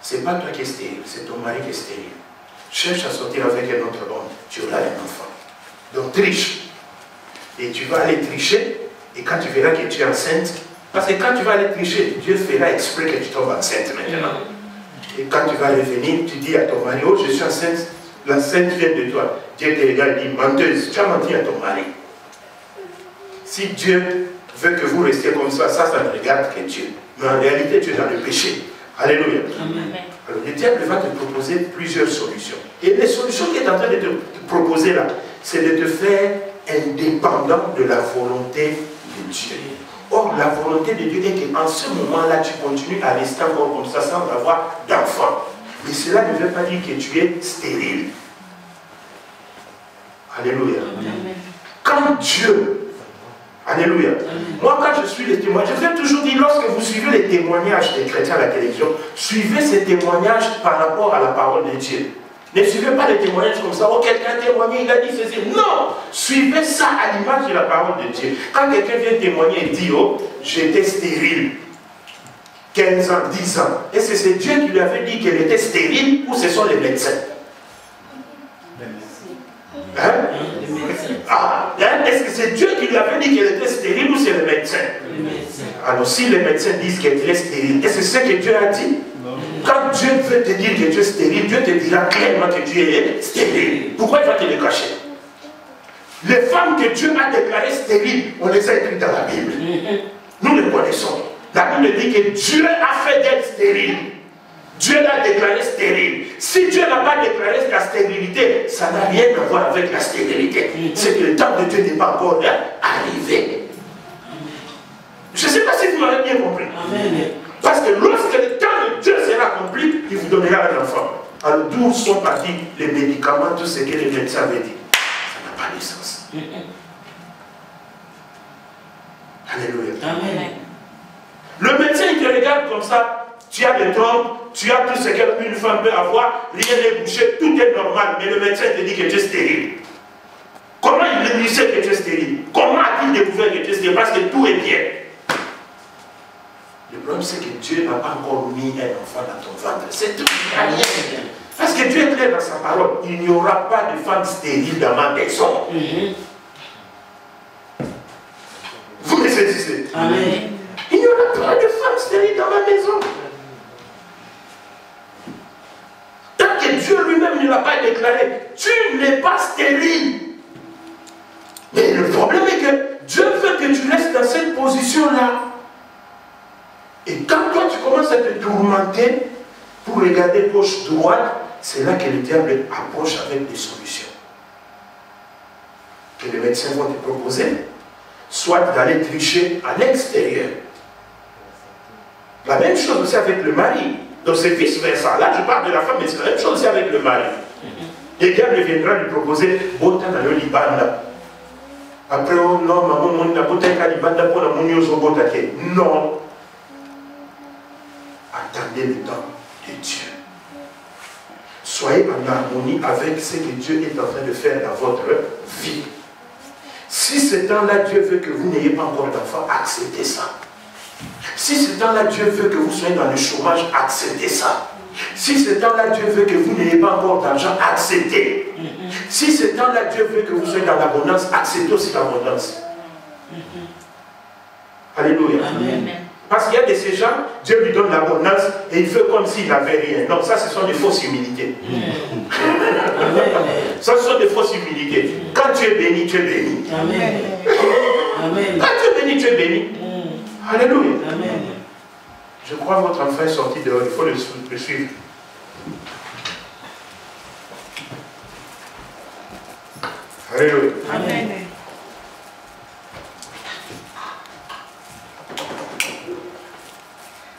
ce n'est pas toi qui es stérile, c'est ton mari qui est stérile. Cherche à sortir avec un autre homme, tu auras un enfant. Donc triche. Et tu vas aller tricher, et quand tu verras que tu es enceinte, parce que quand tu vas aller tricher, Dieu fera exprès que tu tombes enceinte maintenant. Et quand tu vas revenir, tu dis à ton mari, oh je suis enceinte, l'enceinte vient de toi. Dieu te regarde et dit, menteuse, tu as menti à ton mari. Si Dieu veut que vous restiez comme ça, ça ne regarde que Dieu. Mais en réalité, tu es dans le péché. Alléluia. Amen. Alors le diable va te proposer plusieurs solutions. Et les solutions qu'il est en train de te proposer là, c'est de te faire indépendant de la volonté de Dieu. Or, la volonté de Dieu est qu'en ce moment-là, tu continues à rester encore comme ça sans avoir d'enfant. Mais cela ne veut pas dire que tu es stérile. Alléluia. Amen. Quand Dieu, alléluia, moi quand je suis les témoignages, je vais toujours dire, lorsque vous suivez les témoignages des chrétiens à la télévision, suivez ces témoignages par rapport à la parole de Dieu. Ne suivez pas les témoignages comme ça. Oh, quelqu'un a témoigné, il a dit ceci. Non! Suivez ça à l'image de la parole de Dieu. Quand quelqu'un vient témoigner et dit, oh, j'étais stérile. 15 ans, 10 ans. Est-ce que c'est Dieu qui lui avait dit qu'elle était stérile ou ce sont les médecins? Hein? Est-ce que c'est Dieu qui lui avait dit qu'elle était stérile ou c'est les médecins? Alors si les médecins disent qu'elle est stérile, est-ce que c'est ce que Dieu a dit? Quand Dieu veut te dire que tu es stérile, Dieu te dira clairement que tu es stérile. Pourquoi il va te le cacher? Les femmes que Dieu a déclarées stériles, on les a écrites dans la Bible. Nous les connaissons. La Bible dit que Dieu a fait d'elle stérile. Dieu l'a déclarée stérile. Si Dieu n'a pas déclaré la stérilité, ça n'a rien à voir avec la stérilité. C'est que le temps de Dieu n'est pas encore arrivé. Je ne sais pas si vous m'avez bien compris. Amen. Parce que lorsque le temps de Dieu sera accompli, il vous donnera un enfant. Alors d'où sont partis les médicaments, tout ce que les médecins avaient dit? Ça n'a pas de sens. Alléluia. Amen. Le médecin, il te regarde comme ça. Tu as des trompes, tu as tout ce qu'une femme peut avoir, rien n'est bouché, tout est normal. Mais le médecin te dit que tu es stérile. Comment il sait que tu es stérile? Comment a-t-il découvert que tu es stérile? Parce que tout est bien. Le problème, c'est que Dieu n'a pas encore mis un enfant dans ton ventre. C'est tout. Parce que Dieu est clair dans sa parole. Il n'y aura pas de femme stérile dans ma maison. Vous me saisissez? Amen. Il n'y aura pas de femme stérile dans ma maison. Tant que Dieu lui-même ne l'a pas déclaré, tu n'es pas stérile. Mais le problème est que Dieu veut que tu restes dans cette position-là. Et quand toi tu commences à te tourmenter pour regarder gauche, droite, c'est là que le diable approche avec des solutions. Que les médecins vont te proposer, soit d'aller tricher à l'extérieur. La même chose aussi avec le mari. Donc c'est vice-versa. Là je parle de la femme, mais c'est la même chose aussi avec le mari. Le diable viendra lui proposer Bota dans le Liban. Après, oh non, maman, mon Bota dans le Liban, pour la monioso Bota. Non. Attendez le temps de Dieu. soyez en harmonie avec ce que Dieu est en train de faire dans votre vie. Si ce temps-là, Dieu veut que vous n'ayez pas encore d'enfants, acceptez ça. Si ce temps-là, Dieu veut que vous soyez dans le chômage, acceptez ça. Si ce temps-là, Dieu veut que vous n'ayez pas encore d'argent, acceptez. Si ce temps-là, Dieu veut que vous soyez dans l'abondance, acceptez aussi l'abondance. Alléluia. Amen. Parce qu'il y a de ces gens, Dieu lui donne l'abondance et il fait comme s'il n'avait rien. Non, ça, ce sont des fausses humilités. Ça, ce sont des fausses humilités. Quand tu es béni, tu es béni. Amen. Amen. Quand tu es béni, tu es béni. Alléluia. Amen. Je crois que votre enfant est sorti dehors, il faut le suivre. Alléluia. Amen.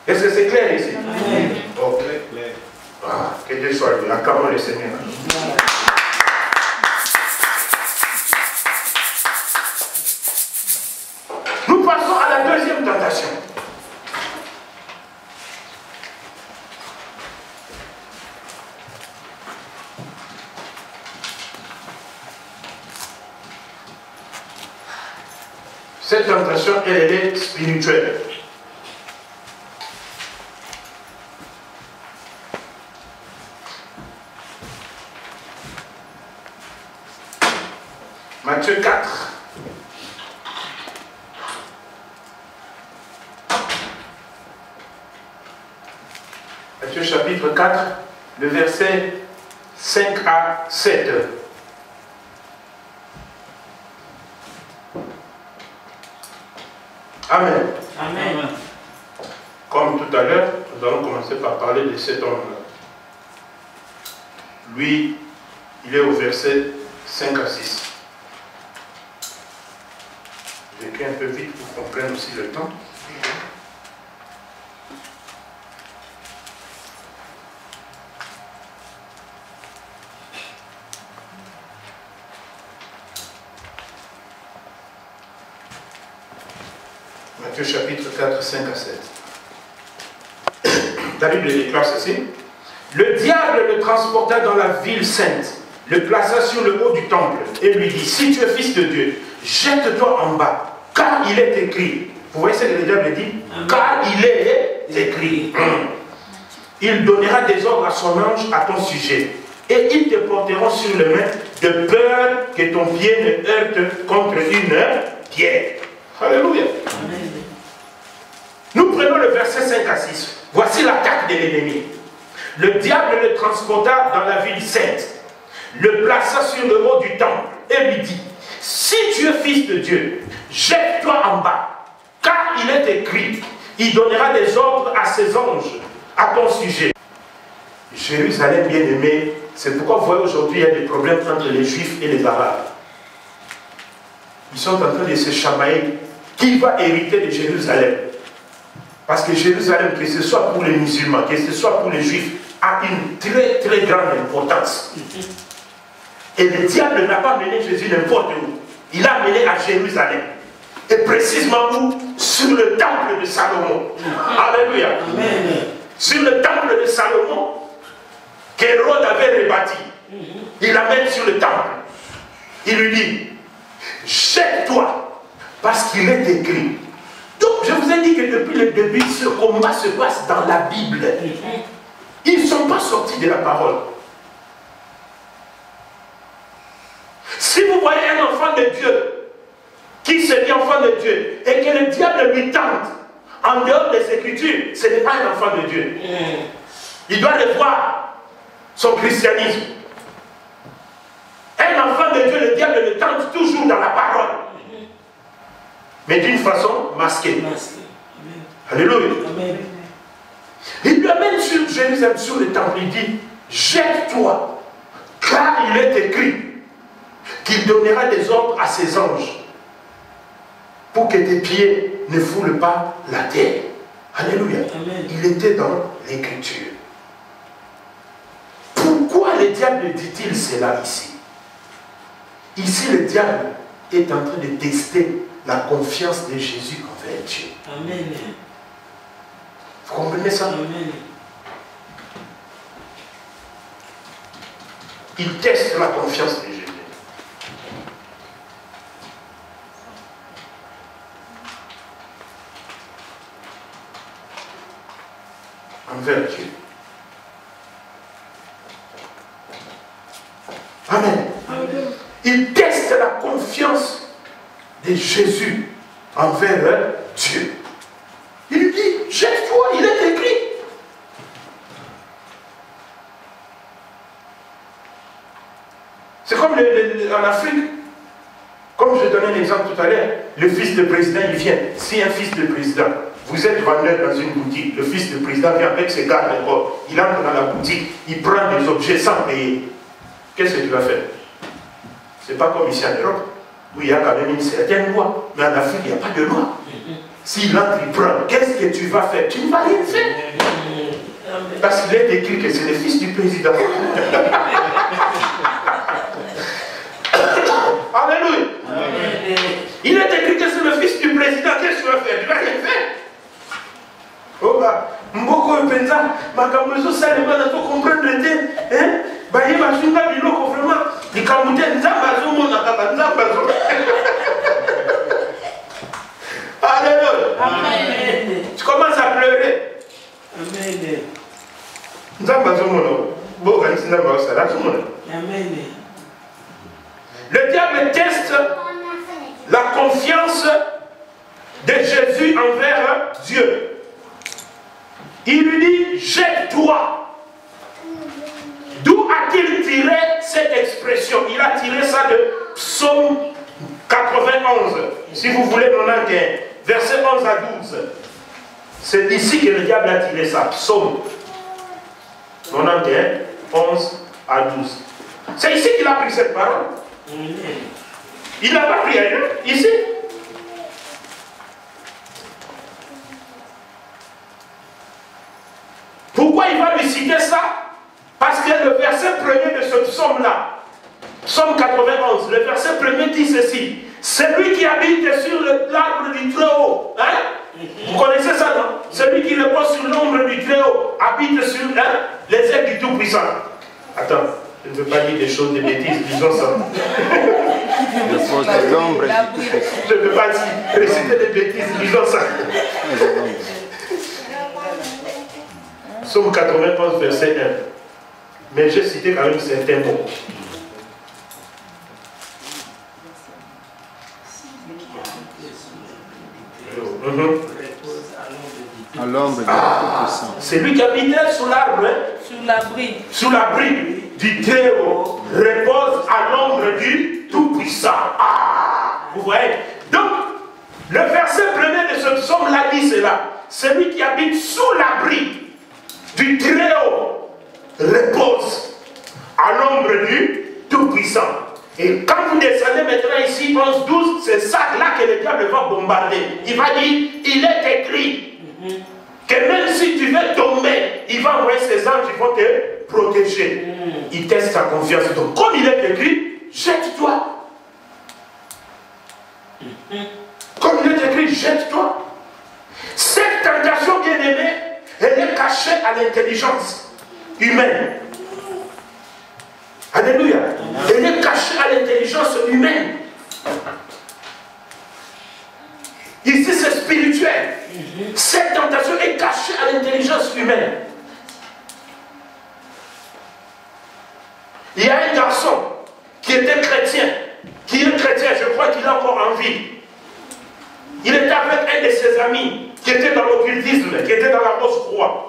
Est-ce que c'est clair ici? Amen. Ok. Ah, que Dieu soit loué. Acclamons le Seigneur. Nous passons à la deuxième tentation. Cette tentation, elle est spirituelle. Matthieu 4. Matthieu chapitre 4, le verset 5 à 7. Amen. Amen. Comme tout à l'heure, nous allons commencer par parler de cet homme-là. Lui, il est au verset 5 à 6. J'écris un peu vite pour qu'on prenne aussi le temps. Matthieu chapitre 4, 5 à 7. La Bible déclare ceci. Le diable le transporta dans la ville sainte, le plaça sur le haut du temple et lui dit, si tu es fils de Dieu, jette-toi en bas, car il est écrit. Vous voyez ce que le diable dit? Car il est écrit. Il donnera des ordres à son ange à ton sujet, et ils te porteront sur les mains, de peur que ton pied ne heurte contre une pierre. Alléluia. Amen. Nous prenons le verset 5 à 6. Voici l'attaque de l'ennemi. Le diable le transporta dans la ville sainte, le plaça sur le haut du temple et lui dit, si tu es fils de Dieu, jette-toi en bas, car il est écrit, il donnera des ordres à ses anges à ton sujet. Jérusalem bien-aimé, c'est pourquoi vous voyez aujourd'hui il y a des problèmes entre les Juifs et les Arabes. Ils sont en train de se chamailler. Qui va hériter de Jérusalem? Parce que Jérusalem, que ce soit pour les musulmans, que ce soit pour les Juifs, a une très très grande importance. Et le diable n'a pas mené Jésus n'importe où. Il a mené à Jérusalem. Et précisément où? Sur le temple de Salomon. Alléluia. Amen. Sur le temple de Salomon, qu'Hérode avait rebâti. Il l'amène sur le temple. Il lui dit, jette-toi, parce qu'il est écrit. Donc, je vous ai dit que depuis le début, ce combat se passe dans la Bible. Ils ne sont pas sortis de la parole. Si vous voyez un enfant de Dieu qui se dit enfant de Dieu et que le diable lui tente en dehors des Écritures, ce n'est pas un enfant de Dieu. Il doit revoir son christianisme. Un enfant de Dieu, le diable le tente toujours dans la parole. Mais d'une façon masquée. Alléluia. Amen. Il lui amène sur Jérusalem, sur le temple, il dit, jette-toi, car il est écrit qu'il donnera des ordres à ses anges pour que tes pieds ne foulent pas la terre. Alléluia. Amen. Il était dans l'écriture. Pourquoi le diable dit-il cela ici? Ici, le diable est en train de tester la confiance de Jésus envers Dieu. Amen. Vous comprenez ça? Amen. Il teste la confiance de Jésus. Envers Dieu. Amen. Il teste la confiance de Jésus envers Dieu. Il lui dit, jette-toi, il est écrit. C'est comme en Afrique, comme je donnais l'exemple tout à l'heure, le fils de président, il vient. Si un fils de président, vous êtes vendeur dans une boutique, le fils de président vient avec ses gardes de corps, il entre dans la boutique, il prend des objets sans payer. Qu'est-ce que tu vas faire? C'est pas comme ici en Europe, où il y a quand même une certaine loi. Mais en Afrique, il n'y a pas de loi. S'il entre, il prend, qu'est-ce que tu vas faire? Tu ne vas rien faire. Parce qu'il est écrit que c'est le fils du président. Alléluia. Il est écrit que c'est le fils du président. Qu'est-ce que tu vas faire? Tu ne vas rien faire. Oh bah, Mboko Penza, Makamozo Salemana, tu comprends le thé, hein? Bah, il va suivre la vidéo vraiment. Il camouté, Nzambazo, mon akaba, Nzambazo. Alléluia. Amen. Tu commences à pleurer. Amen. Nzambazo, mon beau, Nzambazo, ça là, tout le monde. Amen. Le diable teste la confiance de Jésus envers Dieu. Il lui dit, jette-toi. D'où a-t-il tiré cette expression? Il a tiré ça de Psaume 91, si vous voulez, 91, verset 11 à 12. C'est ici que le diable a tiré ça, Psaume 91, 11 à 12. C'est ici qu'il a pris cette parole. Il n'a pas pris ailleurs, ici. Pourquoi il va lui citer ça? Parce que le verset premier de ce psaume-là, psaume 91, le verset premier dit ceci: celui qui habite sur l'arbre du Très-Haut, hein? Vous connaissez ça, non? Celui qui repose sur l'ombre du Très-Haut habite sur les ailes du Tout-Puissant. Attends, je ne veux pas dire des choses, des bêtises, disons ça. Je ne veux pas réciter des bêtises, disons ça. Psaume 91, verset 1. Mais j'ai cité quand même certains mots. À l'ombre du Tout-Puissant. C'est lui qui habitait sous l'arbre. Sous l'abri du Très-Haut repose à l'ombre du Tout-Puissant. Ah, vous voyez? Donc, le verset premier de ce psaume-là dit cela. Celui qui habite sous l'abri du Très-Haut repose à l'ombre du Tout-Puissant. Et quand vous descendez maintenant ici, 11-12, c'est ça là que le diable va bombarder. Il va dire, il est écrit que même si tu veux tomber, il va envoyer ses anges qui vont te protéger. Il teste ta confiance. Donc comme il est écrit, jette-toi. Comme il est écrit, jette-toi. Cette tentation, bien aimée, elle est cachée à l'intelligence humaine. Alléluia. Elle est cachée à l'intelligence humaine. Ici, c'est spirituel. Cette tentation est cachée à l'intelligence humaine. Il y a un garçon qui était chrétien, qui est chrétien, je crois qu'il est encore en vie. Il était avec un de ses amis qui était dans l'occultisme, qui était dans la Rose-Croix.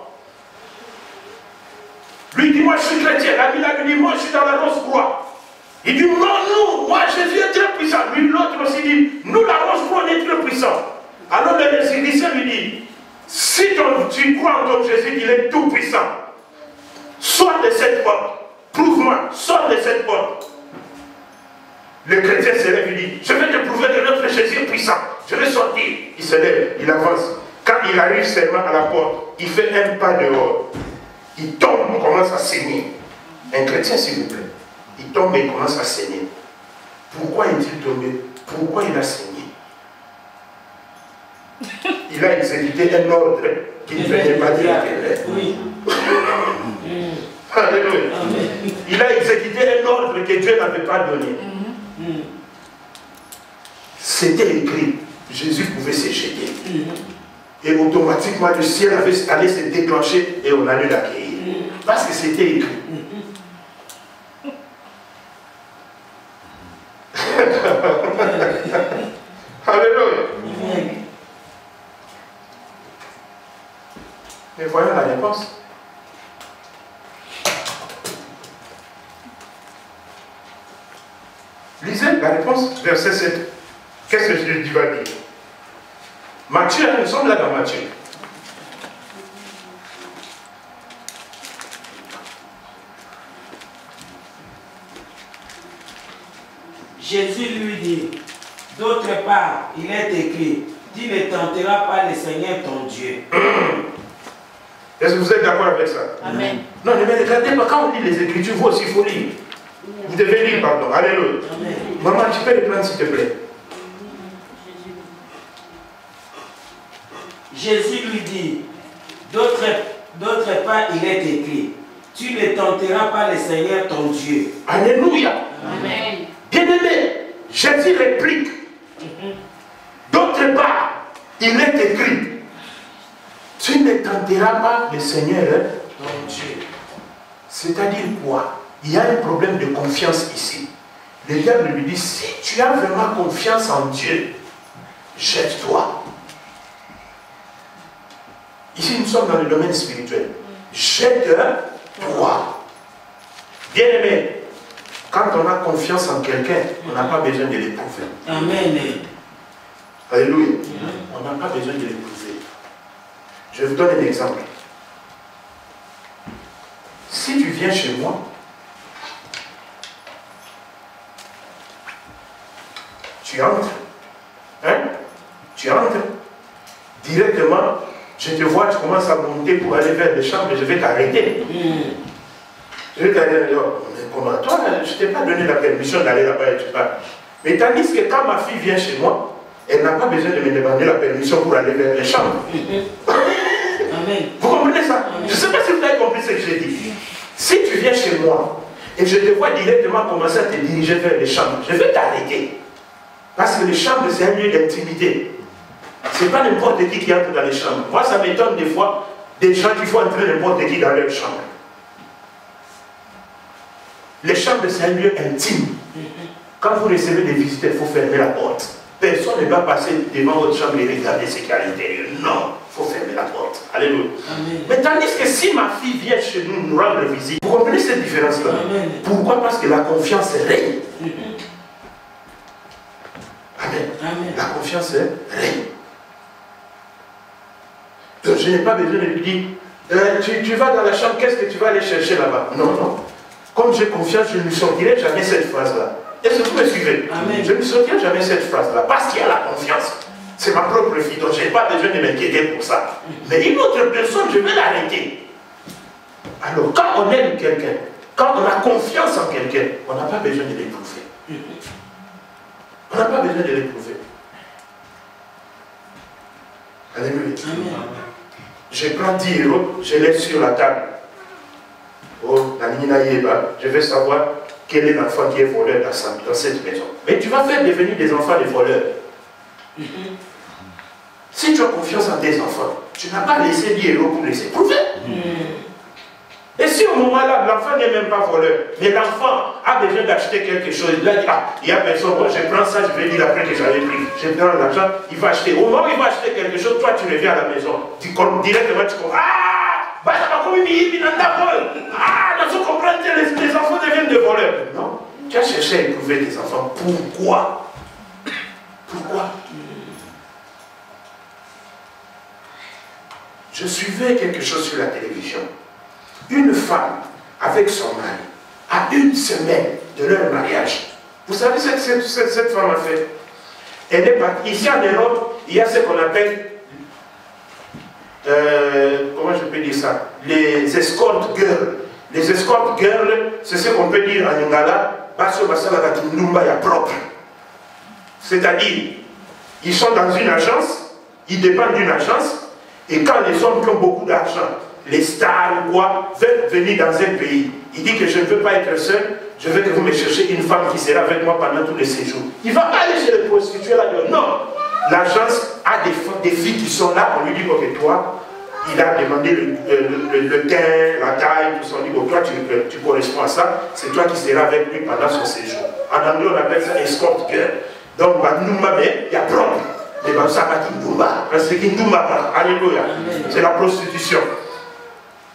Lui dit, moi je suis chrétien. L'ami là lui dit, moi je suis dans la Rose-Croix. Il dit, non, nous, moi Jésus est très puissant. Lui, l'autre aussi dit, nous la Rose-Croix, on est très puissant. Alors le résidicien lui dit, si tu crois en ton Jésus, il est tout puissant, sors de cette porte. Prouve-moi, sors de cette porte. Le chrétien se lève, il dit, je vais te prouver que notre Jésus est puissant. Je vais sortir. Il se lève, il avance. Quand il arrive seulement à la porte, il fait un pas dehors. Il tombe, il commence à saigner. Un chrétien, s'il vous plaît. Il tombe et il commence à saigner. Pourquoi est-il tombé? Pourquoi il a saigné? Il a exécuté un ordre qu'il ne venait pas dire. Oui. Alléluia. Il a exécuté un ordre que Dieu n'avait pas donné. C'était écrit. Jésus pouvait se jeter. Et automatiquement, le ciel allait se déclencher et on allait l'accueillir. Parce que c'était écrit. Alléluia. Mais voyons la réponse. Lisez la réponse, verset 7. Qu'est-ce que Jésus va dire? Matthieu, nous sommes là dans Matthieu. Jésus lui dit, d'autre part, il est écrit, tu ne tenteras pas le Seigneur ton Dieu. Est-ce que vous êtes d'accord avec ça? Amen. Non, mais regardez, quand on lit les Écritures, vous aussi, il faut lire. Vous devez lire, pardon. Alléluia. Maman, tu peux les prendre, s'il te plaît. Jésus lui dit, d'autre part, il est écrit, tu ne tenteras pas le Seigneur ton Dieu. Alléluia. Amen. Bien-aimé, Jésus réplique. D'autre part, il est écrit, tu ne tenteras pas le Seigneur ton Dieu. C'est-à-dire quoi? Il y a un problème de confiance ici. Le diable lui dit, si tu as vraiment confiance en Dieu, jette-toi. Ici, nous sommes dans le domaine spirituel. Jette-toi. Bien-aimé, quand on a confiance en quelqu'un, on n'a pas besoin de l'éprouver. Amen. Alléluia. On n'a pas besoin de l'éprouver. Je vous donne un exemple. Si tu viens chez moi, tu entres, tu entres, directement, je te vois, tu commences à monter pour aller vers les chambres et je vais t'arrêter. Je vais t'arrêter dehors. Mais comment? Toi, je ne t'ai pas donné la permission d'aller là-bas et tu pars. Mais tandis que quand ma fille vient chez moi, elle n'a pas besoin de me demander la permission pour aller vers les chambres. Amen. Vous comprenez ça? Je ne sais pas si vous avez compris ce que j'ai dit. Si tu viens chez moi et je te vois directement commencer à te diriger vers les chambres, je vais t'arrêter. Parce que les chambres, c'est un lieu d'intimité. Ce n'est pas n'importe qui entre dans les chambres. Moi, ça m'étonne des fois des gens qui font entrer n'importe qui dans leur chambre. Les chambres, c'est un lieu intime. Quand vous recevez des visiteurs, il faut fermer la porte. Personne ne va passer devant votre chambre et regarder ce qu'il y a à l'intérieur. Non, il faut fermer la porte. Alléluia. Mais tandis que si ma fille vient chez nous nous rendre visite, vous comprenez cette différence-là? Pourquoi? Parce que la confiance règne. Amen. Amen. La confiance règne. Donc je n'ai pas besoin de lui dire, tu vas dans la chambre, qu'est-ce que tu vas aller chercher là-bas? Non, non. Comme j'ai confiance, je ne lui sortirai jamais cette phrase-là. Est-ce que vous me suivez? Amen. Je ne lui sortirai jamais cette phrase-là, parce qu'il y a la confiance. C'est ma propre fille, donc je n'ai pas besoin de m'inquiéter pour ça. Mais une autre personne, je vais l'arrêter. Alors, quand on aime quelqu'un, quand on a confiance en quelqu'un, on n'a pas besoin de l'éprouver. On n'a pas besoin de l'éprouver. Alléluia. Je prends 10 €, je laisse sur la table. Oh, je vais savoir quel est l'enfant qui est voleur dans cette maison. Mais tu vas faire devenir des enfants des voleurs. Si tu as confiance en tes enfants, tu n'as pas laissé 10 € pour les éprouver. Et si au moment-là, l'enfant n'est même pas voleur, mais l'enfant a besoin d'acheter quelque chose, il a dit, ah, il y a personne, bon, je prends ça, je vais dire après que j'avais pris, je prends l'argent, il va acheter. Au moment où il va acheter quelque chose, toi tu reviens à la maison, directement tu comprends, ah, bah, ça va comme il ah, dans ce comprendre, les enfants deviennent des voleurs. Non, tu as cherché à éprouver tes enfants. Pourquoi? Pourquoi? Je suivais quelque chose sur la télévision. Une femme avec son mari, à 1 semaine de leur mariage. Vous savez ce que cette femme a fait? Elle est partie. Ici en Europe, il y a ce qu'on appelle, comment je peux dire ça? Les escort girls. Les escort girls, c'est ce qu'on peut dire en lingala, basso basala katindumba ya propre. C'est-à-dire, ils sont dans une agence, ils dépendent d'une agence, et quand les hommes qui ont beaucoup d'argent, les stars ou quoi, veulent venir dans un pays. Il dit que je ne veux pas être seul, je veux que vous me cherchiez une femme qui sera avec moi pendant tous les séjours. Il ne va pas aller chez les prostituées là. Non. L'agence a des filles qui sont là, on lui dit, ok, toi, il a demandé le teint, la taille, tout ça. On dit, bon, toi, tu corresponds à ça, c'est toi qui seras avec lui pendant son séjour. En anglais, on appelle ça escort girl. Donc, il y a propre. Mais ça va dire Ndoumba. Parce que Ndoumba, alléluia. C'est la prostitution.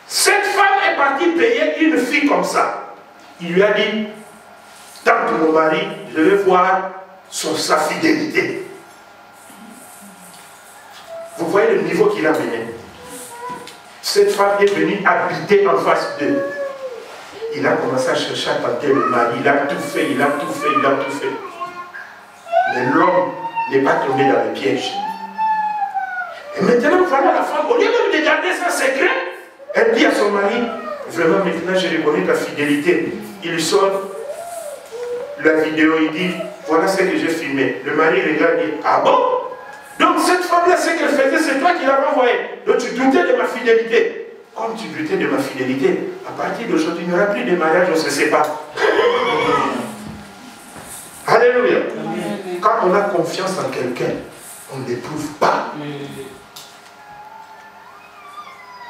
Cette femme est partie payer une fille comme ça. Il lui a dit, tant que mon mari, je vais voir sa fidélité. Vous voyez le niveau qu'il a mené. Cette femme est venue habiter en face d'eux. Il a commencé à chercher à tenter le mari. Il a tout fait, il a tout fait, il a tout fait. Mais l'homme n'est pas tombé dans le piège. Et maintenant, voilà la femme, au lieu même de garder son secret, elle dit à son mari, vraiment maintenant je reconnais ta fidélité. Il lui sort la vidéo, il dit, voilà ce que j'ai filmé. Le mari regarde et dit, ah bon? Donc cette femme-là, ce qu'elle faisait, c'est toi qui l'as envoyé. Donc tu doutais de ma fidélité. Comme tu doutais de ma fidélité, à partir d'aujourd'hui, il n'y aura plus de mariage, on se sépare. Alléluia. Quand on a confiance en quelqu'un, on ne l'éprouve pas.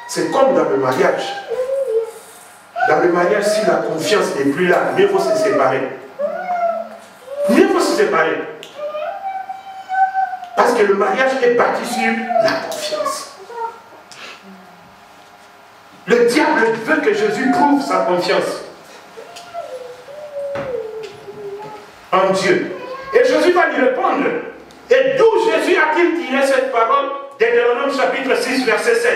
C'est comme dans le mariage. Dans le mariage, si la confiance n'est plus là, mieux vaut se séparer. Mieux vaut se séparer. Parce que le mariage est bâti sur la confiance. Le diable veut que Jésus prouve sa confiance en Dieu. Et Jésus va lui répondre. Et d'où Jésus a-t-il tiré cette parole? Deutéronome chapitre 6, verset 16.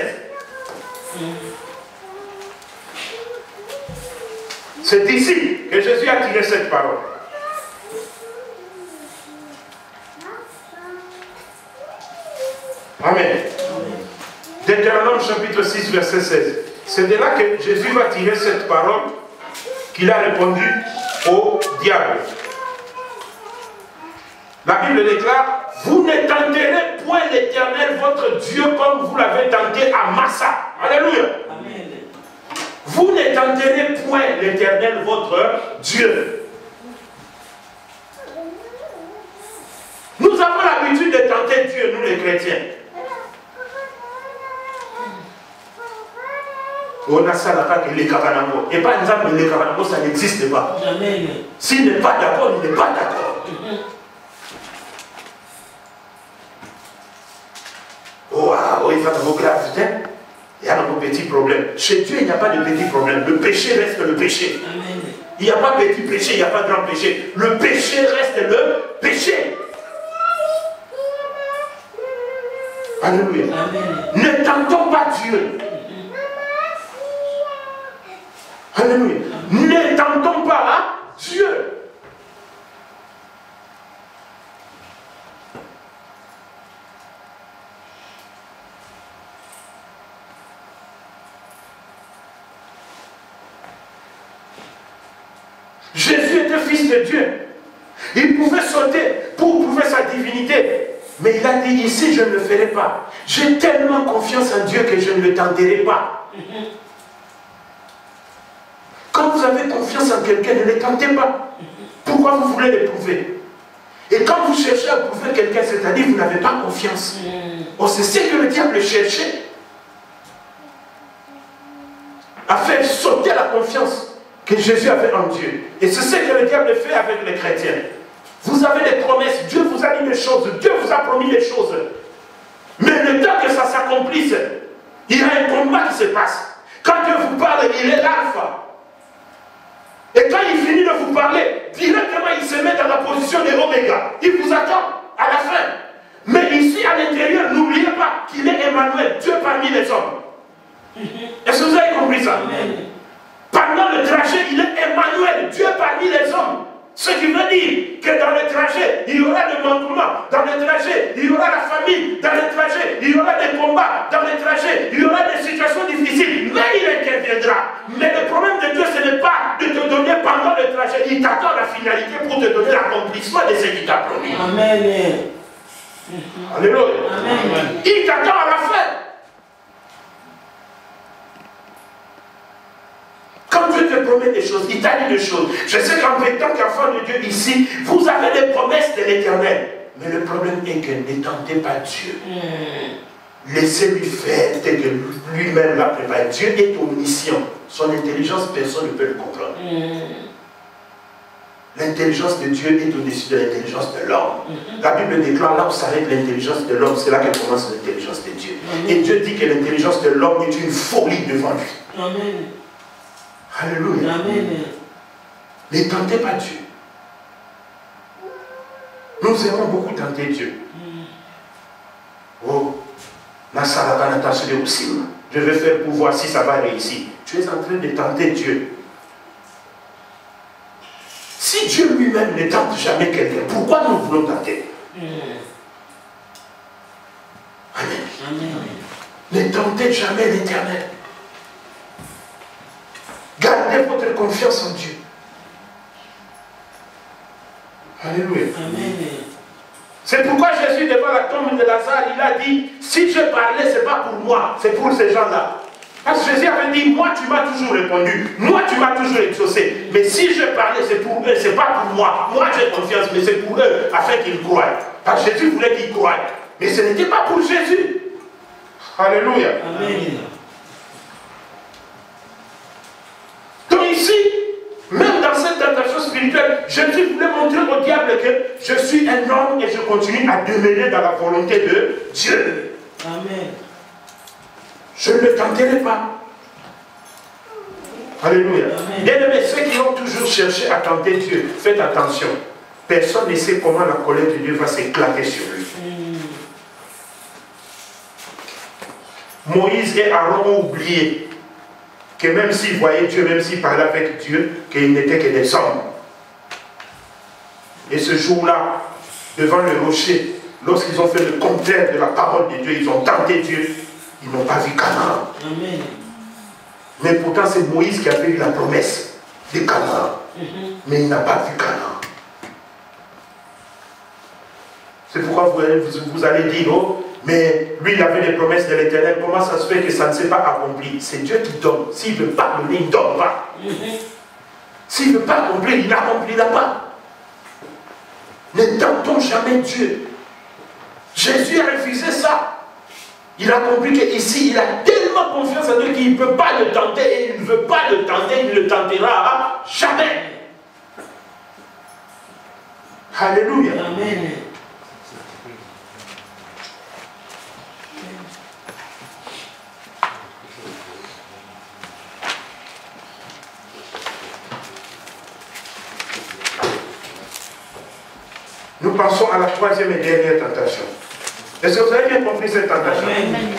C'est d'ici que Jésus a tiré cette parole. Amen. Deutéronome chapitre 6, verset 16. C'est de là que Jésus va tirer cette parole qu'il a répondu au diable. La Bible déclare, vous ne tenterez point l'Éternel votre Dieu comme vous l'avez tenté à Massa. Alléluia. Amen. Vous ne tenterez point l'Éternel votre Dieu. Nous avons l'habitude de tenter Dieu, nous les chrétiens. On a ça là-bas que les Kavanamo. Et par exemple, les Kavanamo, ça n'existe pas. S'il n'est pas d'accord, il n'est pas d'accord. Oh, il va dans vos graves, il y a nos petits problèmes. Chez Dieu, il n'y a pas de petits problèmes. Le péché reste le péché. Il n'y a pas petit péché, il n'y a pas grand péché. Le péché reste le péché. Alléluia. Ne tentons pas Dieu. Alléluia. Ne tentons pas Dieu. Jésus était fils de Dieu. Il pouvait sauter pour prouver sa divinité. Mais il a dit ici, je ne le ferai pas. J'ai tellement confiance en Dieu que je ne le tenterai pas. Quand vous avez confiance en quelqu'un, ne le tentez pas. Pourquoi vous voulez l'éprouver? Et quand vous cherchez à prouver quelqu'un, c'est-à-dire que vous n'avez pas confiance. On sait ce que le diable cherchait. À faire sauter la confiance que Jésus avait en Dieu. Et c'est ce que le diable fait avec les chrétiens. Vous avez des promesses, Dieu vous a dit des choses, Dieu vous a promis des choses. Mais le temps que ça s'accomplisse, il y a un combat qui se passe. Quand Dieu vous parle, il est l'alpha. Et quand il finit de vous parler, directement il se met dans la position de l'oméga. Il vous attend à la fin. Mais ici à l'intérieur, n'oubliez pas qu'il est Emmanuel, Dieu parmi les hommes. Est-ce que vous avez compris ça? Pendant le trajet, il est Emmanuel, Dieu parmi les hommes. Ce qui veut dire que dans le trajet, il y aura des manquements. Dans le trajet, il y aura la famine. Dans le trajet, il y aura des combats. Dans le trajet, il y aura des situations difficiles. Mais il interviendra. Mais le problème de Dieu, ce n'est pas de te donner pendant le trajet. Il t'attend la finalité pour te donner l'accomplissement de ce qu'il t'a promis. Amen. Alléluia. Amen. Il t'attend à la fin. Quand Dieu te promet des choses, il t'a dit des choses. Je sais qu'en tant qu'enfant de Dieu ici, vous avez des promesses de l'Éternel. Mais le problème est que ne tentez pas Dieu. Laissez-lui faire tel que lui-même l'a préparé. Dieu est omniscient. Son intelligence, personne ne peut le comprendre. L'intelligence de Dieu est au-dessus de l'intelligence de l'homme. La Bible déclare là où s'arrête l'intelligence de l'homme, c'est là que commence l'intelligence de Dieu. Et Dieu dit que l'intelligence de l'homme est une folie devant lui. Amen. Alléluia. Amen. Ne tentez pas Dieu. Nous aimons beaucoup tenter Dieu. Oh, je vais faire pour voir si ça va réussir. Tu es en train de tenter Dieu. Si Dieu lui-même ne tente jamais quelqu'un, pourquoi nous voulons tenter? Amen. Amen. Ne tentez jamais l'Éternel. Gardez votre confiance en Dieu. Alléluia. Amen. C'est pourquoi Jésus, devant la tombe de Lazare, il a dit, si je parlais, ce n'est pas pour moi, c'est pour ces gens-là. Parce que Jésus avait dit, moi tu m'as toujours répondu, moi tu m'as toujours exaucé. Mais si je parlais, c'est pour eux, ce n'est pas pour moi. Moi j'ai confiance, mais c'est pour eux, afin qu'ils croient. Parce que Jésus voulait qu'ils croient. Mais ce n'était pas pour Jésus. Alléluia. Amen. Donc ici, même dans cette tentation spirituelle, Jésus voulait montrer au diable que je suis un homme et je continue à demeurer dans la volonté de Dieu. Amen. Je ne le tenterai pas. Alléluia. Bien aimé, ceux qui ont toujours cherché à tenter Dieu, faites attention. Personne ne sait comment la colère de Dieu va s'éclater sur lui. Moïse et Aaron ont oublié que même s'ils voyaient Dieu, même s'ils parlaient avec Dieu, qu'ils n'étaient que des hommes. Et ce jour-là, devant le rocher, lorsqu'ils ont fait le contraire de la parole de Dieu, ils ont tenté Dieu, ils n'ont pas vu Canaan. Amen. Mais pourtant c'est Moïse qui a fait la promesse de Canaan. Mais il n'a pas vu Canaan. C'est pourquoi vous allez dire, oh, mais lui il avait des promesses de l'Éternel, comment ça se fait que ça ne s'est pas accompli? C'est Dieu qui donne. S'il ne veut pas donner, il ne donne pas. S'il ne veut pas accomplir, il n'accomplira pas. Ne tentons jamais Dieu. Jésus a refusé ça. Il a compris qu'ici, il a tellement confiance en Dieu qu'il ne peut pas le tenter et il ne veut pas le tenter, il ne le tentera jamais. Alléluia. Amen. Nous passons à la troisième et dernière tentation. Est-ce que vous avez bien compris cette tentation? Amen. Amen.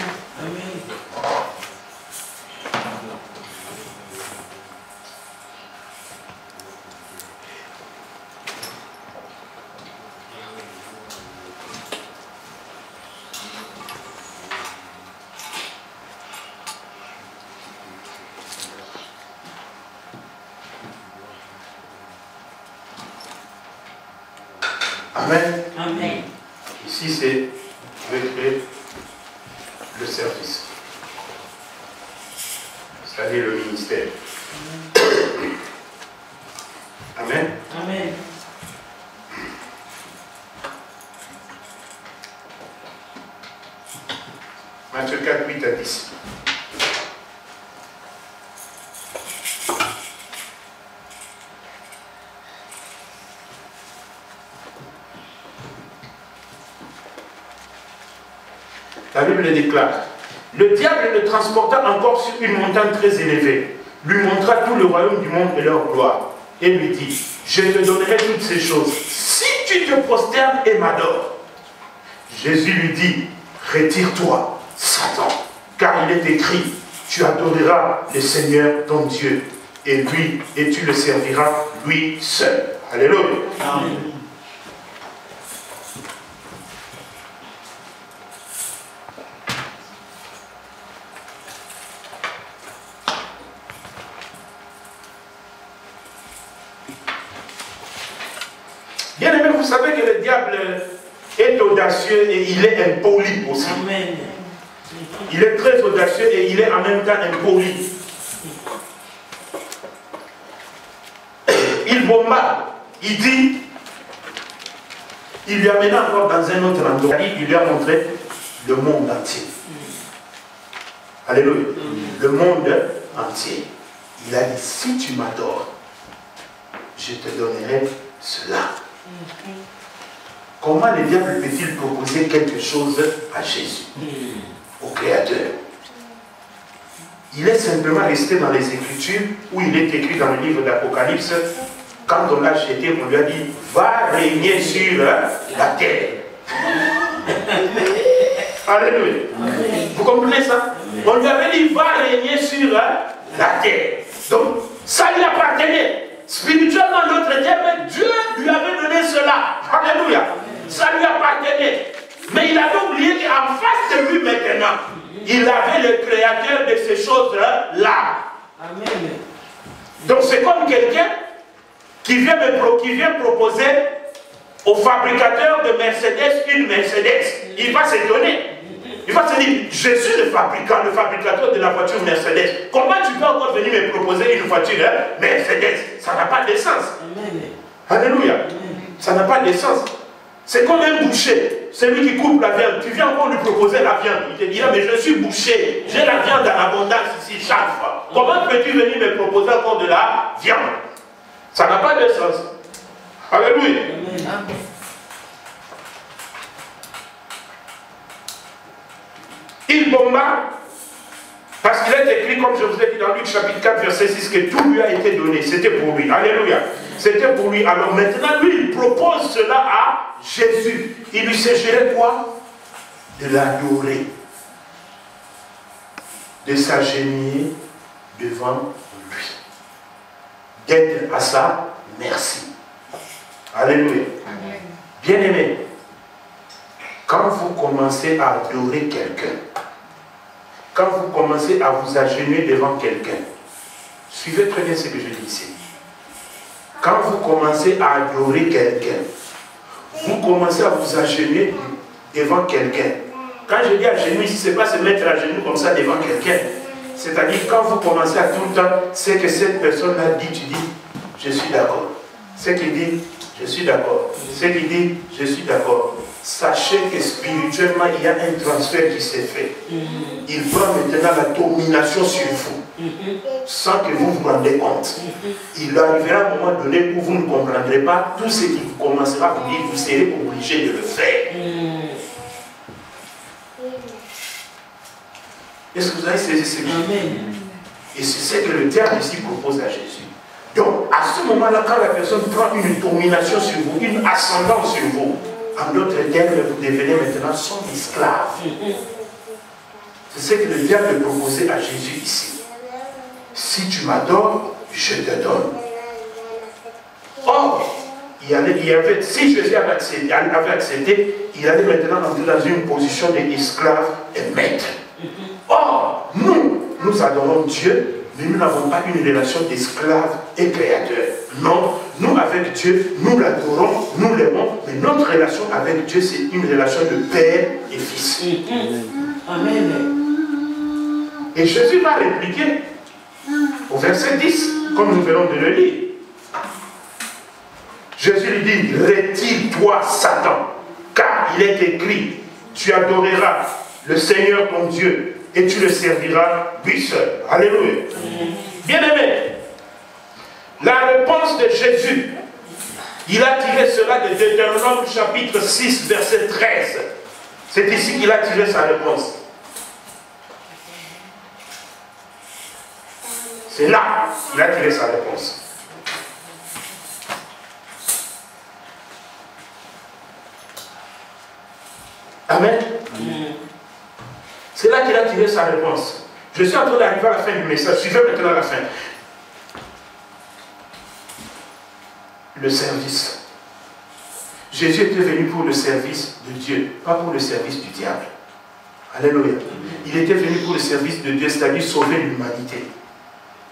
Amen. Amen. Ici, c'est le service. C'est-à-dire le ministère. Amen. Amen. Matthieu 4, 8 à 10. La Bible déclare, le diable le transporta encore sur une montagne très élevée, lui montra tout le royaume du monde et leur gloire, et lui dit, je te donnerai toutes ces choses, si tu te prosternes et m'adores. Jésus lui dit, retire-toi, Satan, car il est écrit, tu adoreras le Seigneur ton Dieu, et tu le serviras lui seul. Alléluia. Amen. Bien aimé, vous savez que le diable est audacieux et il est impoli aussi. Amen. Il est très audacieux et il est en même temps impoli. bombarde. Il dit, il lui a mené encore dans un autre endroit. Il lui a montré le monde entier. Alléluia. Le monde entier. Il a dit, si tu m'adores, je te donnerai cela. Comment le diable peut-il proposer quelque chose à Jésus, au Créateur? Il est simplement resté dans les Écritures où il est écrit dans le livre d'Apocalypse, quand on l'a jeté, on lui a dit, va régner sur la terre. Alléluia. Vous comprenez ça? On lui avait dit, va régner sur la terre. Donc, ça lui appartenait. Spirituellement, notre terme, Dieu lui avait donné cela. Alléluia. Ça lui appartenait. Mais il avait oublié qu'en face de lui maintenant, il avait le créateur de ces choses-là. Amen. Donc c'est comme quelqu'un qui vient proposer au fabricateur de Mercedes une Mercedes. Il va s'étonner. Il va se dire, je suis le fabricateur de la voiture Mercedes. Comment tu peux encore venir me proposer une voiture Mercedes? Ça n'a pas de sens. Amen. Alléluia. Ça n'a pas de sens. C'est comme un boucher, celui qui coupe la viande. Tu viens encore lui proposer la viande. Il te dira, mais je suis boucher, j'ai la viande en abondance ici chaque fois. Comment peux-tu venir me proposer encore de la viande? Ça n'a pas de sens. Alléluia. Amen. Il bombarde, parce qu'il est écrit, comme je vous ai dit dans Luc chapitre 4, verset 6, que tout lui a été donné. C'était pour lui. Alléluia. C'était pour lui. Alors maintenant, lui, il propose cela à Jésus. Il lui suggérait quoi? De l'adorer. De s'agenouiller devant lui. D'être à sa merci. Alléluia. Bien-aimé, quand vous commencez à adorer quelqu'un, quand vous commencez à vous agenouiller devant quelqu'un, suivez très bien ce que je dis ici. Quand vous commencez à adorer quelqu'un, vous commencez à vous agenouiller devant quelqu'un. Quand je dis agenouiller ici, ce n'est pas se mettre à genoux comme ça devant quelqu'un. C'est-à-dire quand vous commencez à tout le temps, c'est que cette personne-là dit, tu dis, je suis d'accord. Ce qu'il dit, je suis d'accord. Ce qu'il dit, je suis d'accord. Sachez que spirituellement, il y a un transfert qui s'est fait. Il prend maintenant la domination sur vous, sans que vous vous rendez compte. Il arrivera un moment donné où vous ne comprendrez pas tout ce qui commencera à vous dire, vous serez obligé de le faire. Est-ce que vous avez saisi ce que je dis? Et c'est ce que le diable ici propose à Jésus. Donc, à ce moment-là, quand la personne prend une domination sur vous, une ascendance sur vous, en d'autres termes, vous devenez maintenant son esclave. C'est ce que le diable proposait à Jésus ici. Si tu m'adores, je te donne. Or, si Jésus avait accepté, il allait maintenant entrer dans une position d'esclave et maître. Or, nous adorons Dieu, mais nous n'avons pas une relation d'esclave et créateur. Non, nous avec Dieu, nous l'adorons, nous l'aimons, mais notre relation avec Dieu, c'est une relation de père et fils. Amen. Et Jésus va répliquer au verset 10, comme nous venons de le lire. Jésus lui dit, retire-toi Satan, car il est écrit, tu adoreras le Seigneur ton Dieu et tu le serviras lui seul. Alléluia. Bien-aimé, la réponse de Jésus, il a tiré cela de Deutéronome chapitre 6, verset 13. C'est ici qu'il a tiré sa réponse. C'est là qu'il a tiré sa réponse. Amen. C'est là qu'il a tiré sa réponse. Je suis en train d'arriver à la fin du message. Suivez maintenant la fin. Le service. Jésus était venu pour le service de Dieu, pas pour le service du diable. Alléluia. Il était venu pour le service de Dieu, c'est-à-dire sauver l'humanité.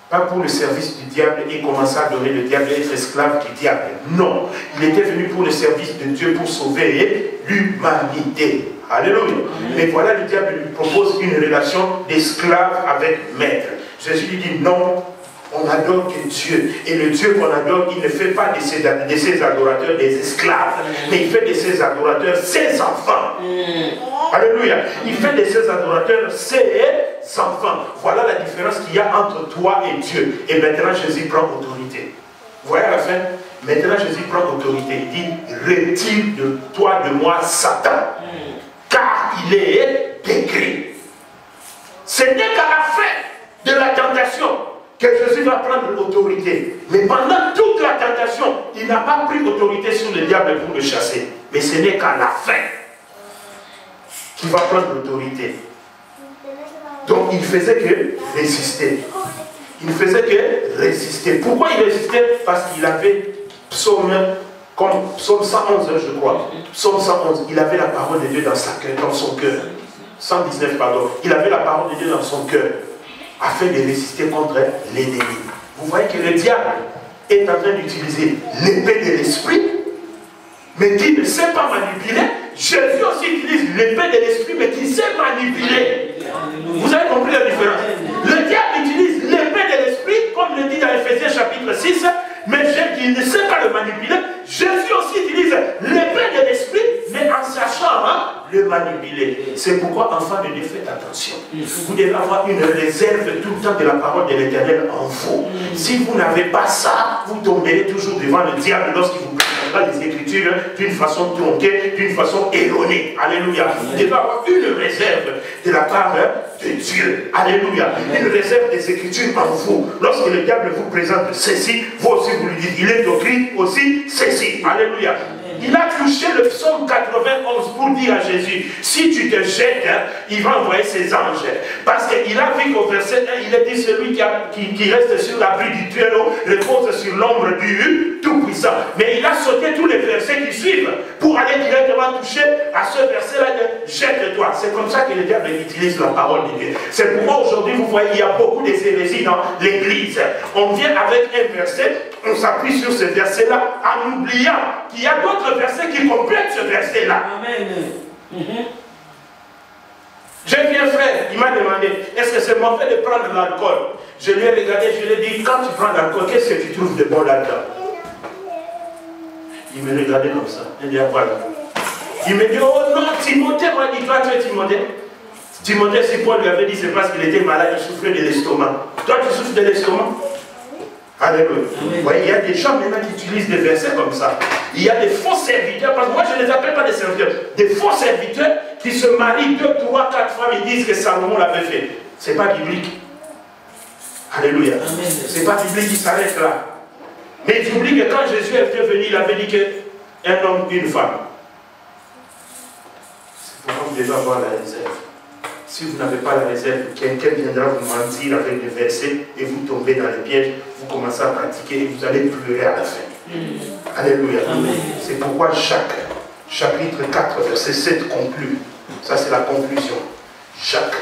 Pas pour le service du diable et commencer à adorer le diable et être esclave du diable. Non. Il était venu pour le service de Dieu pour sauver l'humanité. Alléluia. Mais voilà, le diable lui propose une relation d'esclave avec maître. Jésus lui dit non, On n'adore que Dieu. Et le Dieu qu'on adore, il ne fait pas de ses adorateurs des esclaves, mais il fait de ses adorateurs ses enfants. Alléluia. Il fait de ses adorateurs ses enfants. Voilà la différence qu'il y a entre toi et Dieu. Et maintenant, Jésus prend autorité. Vous voyez à la fin? Maintenant, Jésus prend autorité. Il dit, retire de toi, de moi, Satan. Car il est écrit. Ce n'est qu'à la fin de la tentation que Jésus va prendre l'autorité. Mais pendant toute la tentation, il n'a pas pris l'autorité sur le diable pour le chasser. Mais ce n'est qu'à la fin qu'il va prendre l'autorité. Donc il faisait que résister. Il faisait que résister. Pourquoi il résistait? Parce qu'il avait psaume 111, je crois. Psaume 111, il avait la parole de Dieu dans son cœur. 119, pardon. Il avait la parole de Dieu dans son cœur, afin de résister contre l'ennemi. Vous voyez que le diable est en train d'utiliser l'épée de l'esprit, mais qui ne sait pas manipuler. Jésus aussi utilise l'épée de l'esprit, mais qui sait manipuler. Vous avez compris la différence? Le diable utilise l'épée de l'esprit, comme le dit dans Ephésiens chapitre 6, mais qui ne sait pas le manipuler. Jésus aussi utilise l'épée de l'esprit, mais en sachant le manipuler. C'est pourquoi, enfants de Dieu, faites attention. Vous devez avoir une réserve tout le temps de la parole de l'Éternel en vous. Si vous n'avez pas ça, vous tomberez toujours devant le diable lorsqu'il vous présentera les Écritures d'une façon tronquée, d'une façon erronée. Alléluia. Vous devez avoir une réserve de la part de Dieu. Alléluia. Une réserve des Écritures en vous. Lorsque le diable vous présente ceci, vous aussi vous lui dites, il est écrit aussi ceci. Alléluia. Il a touché le psaume 91 pour dire à Jésus, si tu te jettes, il va envoyer ses anges. Parce qu'il a vu qu'au verset 1, il a dit, celui qui reste sur l'abri du Très-Haut repose sur l'ombre du Tout-Puissant. Mais il a sauté tous les versets qui suivent pour aller directement toucher à ce verset-là de jette-toi. C'est comme ça que le diable utilise la parole de Dieu. C'est pourquoi aujourd'hui, vous voyez, il y a beaucoup de hérésies dans l'église. On vient avec un verset, on s'appuie sur ce verset-là en oubliant qu'il y a d'autres versets qui complètent ce verset-là. Amen. J'ai vu un frère, il m'a demandé, est-ce que c'est mauvais de prendre l'alcool? Je lui ai regardé, je lui ai dit, quand tu prends l'alcool, qu'est-ce que tu trouves de bon là-dedans? Il me regardait comme ça. Il dit, voilà. Il me dit, oh non, Timothée, moi, dis-toi, tu es Timothée. Timothée, si Paul lui avait dit, c'est parce qu'il était malade, il souffrait de l'estomac. Toi, tu souffres de l'estomac? Alléluia. Vous voyez, il y a des gens maintenant qui utilisent des versets comme ça. Il y a des faux serviteurs, parce que moi je ne les appelle pas des serviteurs, des faux serviteurs qui se marient 2, 3, 4 femmes et disent que Salomon l'avait fait. Ce n'est pas biblique. Alléluia. Ce n'est pas biblique, il s'arrête là. Mais tu oublies que quand Jésus est venu, il avait dit qu'un homme, une femme. C'est pourquoi vous devez avoir la réserve. Si vous n'avez pas la réserve, quelqu'un viendra vous mentir avec des versets et vous tombez dans les pièges, vous commencez à pratiquer et vous allez pleurer à la fin. Alléluia. C'est pourquoi Jacques, chapitre 4, verset 7 conclut. Ça c'est la conclusion. Jacques,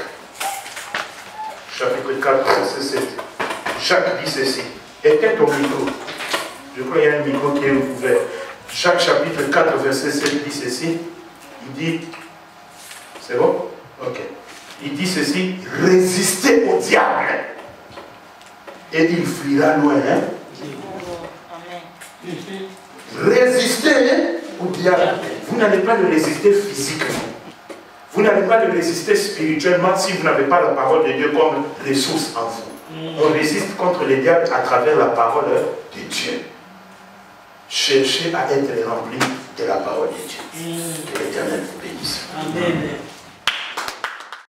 chapitre 4, verset 7. Jacques dit ceci. Éteins ton micro. Je crois qu'il y a un micro qui est ouvert. Jacques, chapitre 4, verset 7 dit ceci. Il dit, c'est bon? Ok. Il dit ceci, résistez au diable et il fuira loin. Résistez au diable. Vous n'allez pas le résister physiquement. Vous n'allez pas le résister spirituellement si vous n'avez pas la parole de Dieu comme ressource en vous. On résiste contre le diable à travers la parole de Dieu. Cherchez à être rempli de la parole de Dieu. Que l'Éternel vous bénisse. Amen.